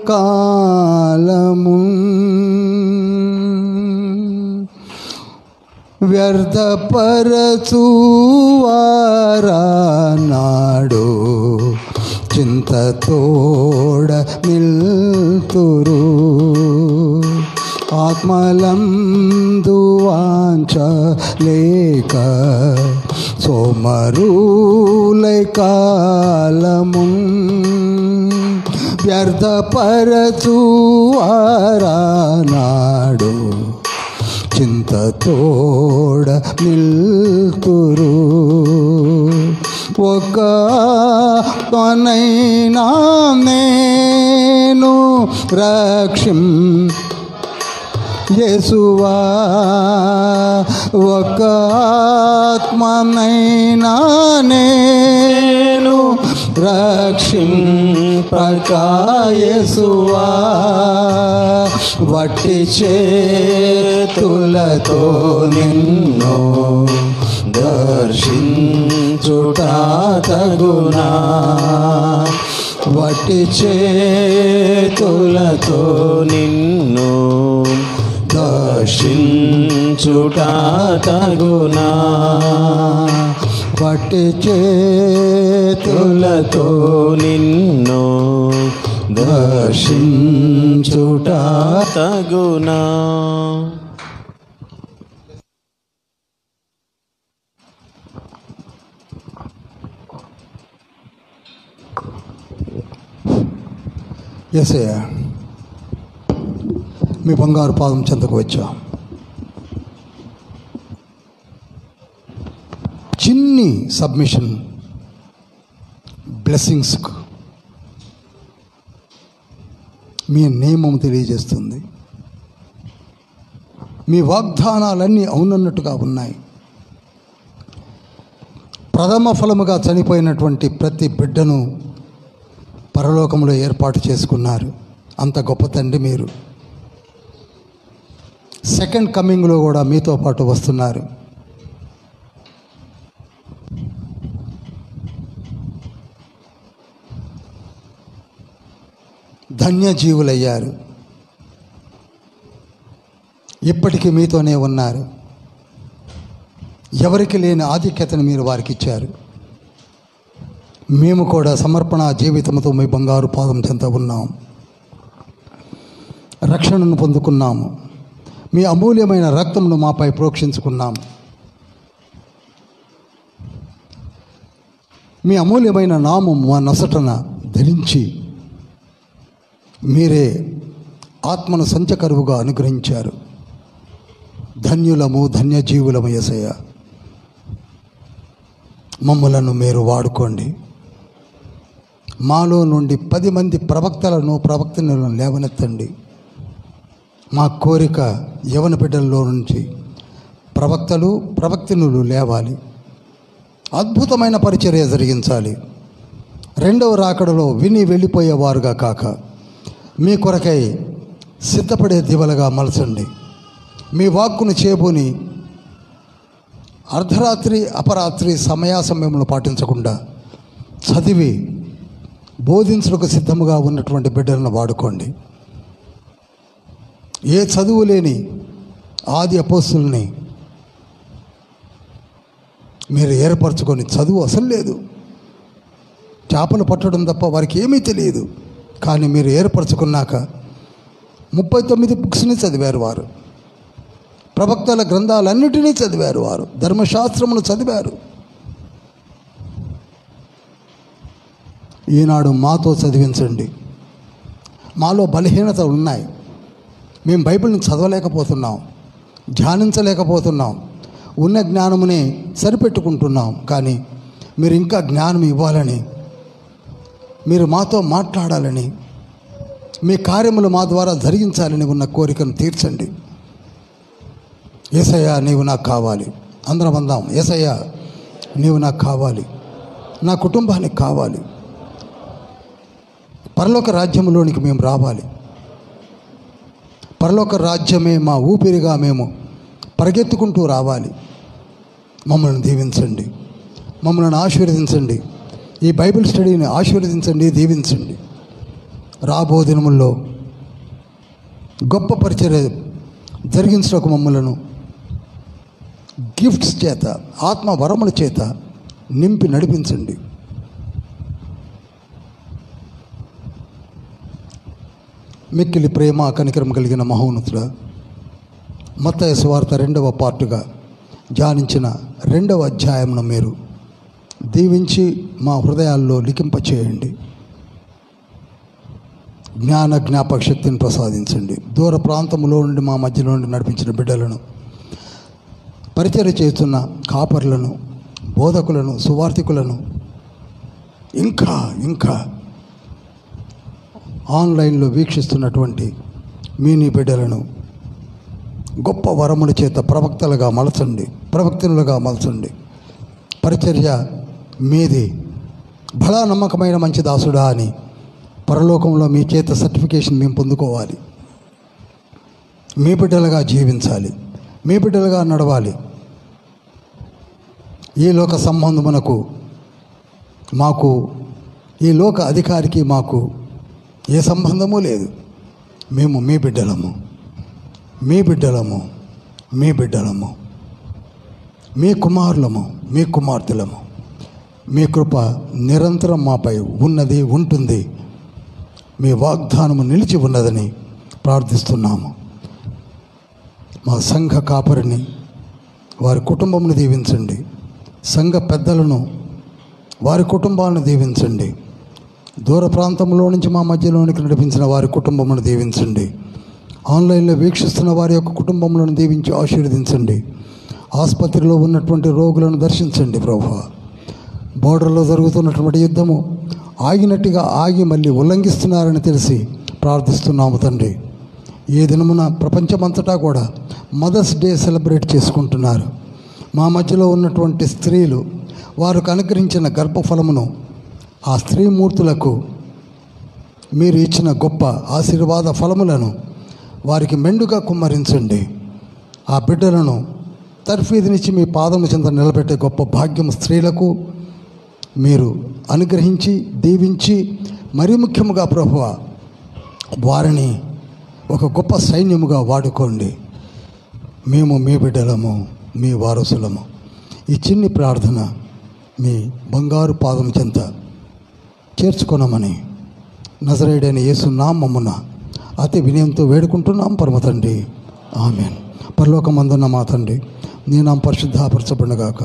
కాలము వ్యర్థపరచువారానాడు చింతతోడ నిల్తురు. ఆత్మలందు వాంఛ లేక సోమరులై కాలము వ్యర్థపరచువారానాడు చింతతోడ నిల్తురు. ఒక పనైనా నేను యేసువా, ఒక ఆత్మనైనా నేను రక్షింపక యేసువా, వట్టి చేతులతో నిన్ను దర్శించుట తగునా, వట్టి చేతులతో నిన్ను దర్శించుట తగునా, వట్టి చేతులతో నిన్ను దర్శించుట తగునా. యేసయ్య, మీ బంగారు పాదం చెంతకు వచ్చా. చిన్ని సబ్మిషన్ బ్లెస్సింగ్స్కు మీ నియమం తెలియజేస్తుంది. మీ వాగ్దానాలన్నీ అవునన్నట్టుగా ఉన్నాయి. ప్రథమ ఫలముగా చనిపోయినటువంటి ప్రతి బిడ్డను పరలోకంలో ఏర్పాటు చేసుకున్నారు. అంత గొప్ప తండ్రి మీరు. సెకండ్ కమింగ్లో కూడా మీతో పాటు వస్తున్నారు. ధన్యజీవులయ్యారు. ఇప్పటికీ మీతోనే ఉన్నారు. ఎవరికి లేని ఆధిక్యతను మీరు వారికి ఇచ్చారు. మేము కూడా సమర్పణ జీవితంతో మీ బంగారు పాదం చెంత ఉన్నాం. రక్షణను పొందుకున్నాము. మీ అమూల్యమైన రక్తమును మాపై ప్రోక్షించుకున్నాము. మీ అమూల్యమైన నామం మా నొసటన ధరించి మీరే ఆత్మను సంచకరువుగా అనుగ్రహించారు. ధన్యులము, ధన్యజీవులము యేసయ్య. మమ్ములను మీరు వాడుకోండి. మాలో నుండి 10 మంది ప్రవక్తలను లేవనెత్తండి. మా కోరిక యవన బిడ్డల్లో నుంచి ప్రవక్తలు ప్రవక్తినులు లేవాలి. అద్భుతమైన పరిచర్య జరిగించాలి. రెండవ రాకడలో విని వెళ్ళిపోయేవారుగా కాక మీ కొరకై సిద్ధపడే దివలుగా మలచండి. మీ వాక్కును చేబూని అర్ధరాత్రి అపరాత్రి సమయములను పాటించకుండా చదివి బోధించుటకు సిద్ధముగా ఉన్నటువంటి బిడ్డలను వాడుకోండి. ఏ చదువు లేని ఆది అపోస్తుల్ని మీరు ఏర్పరచుకొని, చదువు అసలు లేదు, చేపలు పట్టడం తప్ప వారికి ఏమీ తెలియదు, కానీ మీరు ఏర్పరచుకున్నాక 39 బుక్స్ని చదివారు వారు. ప్రవక్తల గ్రంథాలన్నిటినీ చదివారు వారు. ధర్మశాస్త్రమును చదివారు. ఈనాడు మాతో చదివించండి. మాలో బలహీనత ఉన్నాయి. మేము బైబిల్ని చదవలేకపోతున్నాం, ధ్యానించలేకపోతున్నాం, ఉన్న జ్ఞానమునే సరిపెట్టుకుంటున్నాం. కానీ మీరు ఇంకా జ్ఞానం ఇవ్వాలని, మీరు మాతో మాట్లాడాలని, మీ కార్యములు మా ద్వారా జరిగించాలని ఉన్న కోరికను తీర్చండి. యేసయ్యా నీవు నాకు కావాలి. అందరం అందాం, యేసయ్యా నీవు నాకు కావాలి, నా కుటుంబానికి కావాలి. పరలోక రాజ్యంలోనికి మేము రావాలి. పరలోక రాజ్యమే మా ఊపిరిగా మేము పరిగెత్తుకుంటూ రావాలి. మమ్మల్ని దీవించండి, మమ్మల్ని ఆశీర్వదించండి. ఈ బైబిల్ స్టడీని ఆశీర్వదించండి, దీవించండి. రాబో దినముల్లో గొప్ప పరిచర్య జరిగించడానికి మమ్మలను గిఫ్ట్స్ చేత, ఆత్మ వరముల చేత నింపి నడిపించండి. మిక్కిలి ప్రేమ కనికరం కలిగిన మహోన్నతుల, మత్తయి సువార్త 2వ పార్టుగా ధ్యానించిన 2వ అధ్యాయమును మీరు దీవించి మా హృదయాల్లో లిఖింపచేయండి. జ్ఞాపక శక్తిని ప్రసాదించండి. దూర ప్రాంతంలో నుండి మా మధ్యలో నుండి నడిపించిన బిడ్డలను, పరిచర్య చేస్తున్న కాపర్లను, బోధకులను, సువార్థికులను, ఇంకా ఇంకా ఆన్లైన్లో వీక్షిస్తున్నటువంటి నీ బిడ్డలను గొప్ప వరముల చేత ప్రవక్తలుగా మలచండి, ప్రవక్తలుగా మలచండి. పరిచర్య మీది, బలా నమ్మకమైన మంచి దాసుడా అని పరలోకంలో మీ చేత సర్టిఫికేషన్ మేము పొందుకోవాలి. మీ బిడ్డలుగా జీవించాలి, మీ బిడ్డలుగా నడవాలి. ఈ లోక సంబంధమునకు, మాకు ఈ లోక అధికారికి మాకు ఏ సంబంధము లేదు. మేము మీ బిడ్డలము, మీ బిడ్డలము, మీ బిడ్డలము, మీ కుమారులము, మీ కుమార్తెలము. మీ కృప నిరంతరం మాపై ఉన్నది, ఉంటుంది. మీ వాగ్దానము నిలిచి ఉన్నదని ప్రార్థిస్తున్నాము. మా సంఘ కాపరిని, వారి కుటుంబమును దీవించండి. సంఘ పెద్దలను, వారి కుటుంబాలను దీవించండి. దూర ప్రాంతంలో నుంచి మా మధ్యలోనికి నడిపించిన వారి కుటుంబమును దీవించండి. ఆన్లైన్లో వీక్షిస్తున్న వారి యొక్క కుటుంబములను దీవించి ఆశీర్వదించండి. ఆసుపత్రిలో ఉన్నటువంటి రోగులను దర్శించండి ప్రభువా. బోర్డర్లో జరుగుతున్నటువంటి యుద్ధము ఆగినట్టుగా ఆగి మళ్ళీ ఉల్లంఘిస్తున్నారని తెలిసి ప్రార్థిస్తున్నాము తండ్రి. ఈ దినమున ప్రపంచమంతటా కూడా మదర్స్ డే సెలబ్రేట్ చేసుకుంటున్నారు. మా మధ్యలో ఉన్నటువంటి స్త్రీలు, వారికి అనుగ్రహించిన గర్భఫలమును ఆ స్త్రీమూర్తులకు మీరు ఇచ్చిన గొప్ప ఆశీర్వాద ఫలములను వారికి మెండుగా కుమ్మరించండి. ఆ బిడ్డలను తర్ఫీదునిచ్చి మీ పాదము చెంత నిలబెట్టే గొప్ప భాగ్యం స్త్రీలకు మీరు అనుగ్రహించి దీవించి, మరీ ముఖ్యముగా ప్రభువా వారిని ఒక గొప్ప సైన్యముగా వాడుకోండి. మేము మీ బిడ్డలము, మీ వారసులము. ఈ చిన్ని ప్రార్థన మీ బంగారు పాదం చెంత చేర్చుకొనమని నజరేయుడైన యేసు నామమున అతి వినయంతో వేడుకుంటున్నాం పరమ తండ్రి, ఆమేన్. పరలోకమందున్న మా తండ్రి, నీ నామం పరిశుద్ధపరచబడునుగాక.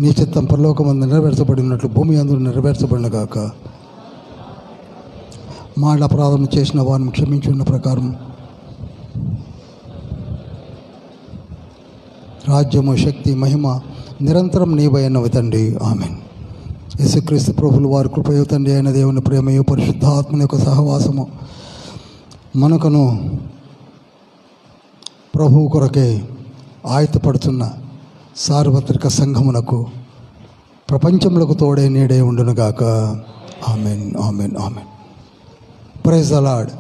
నీ చిత్తం పరలోకమందు నెరవేర్చబడినట్లు భూమి యందు నెరవేర్చబడునుగాక. మా అపరాధం చేసిన వారిని క్షమించున్న ప్రకారం రాజ్యము, శక్తి, మహిమ నిరంతరం నీవైనవి తండ్రి, ఆమేన్. యేసుక్రీస్తు ప్రభువుల వారి కృపయు తండ్రి అయిన దేవుని ప్రేమయు పరిశుద్ధాత్మని యొక్క సహవాసము మనకును ప్రభువు కొరకే ఆయత్తపడుతున్న సార్వత్రిక సంఘమునకు ప్రపంచములకు తోడే నీడే ఉండునుగాక. Amen, amen, amen. Praise the lord.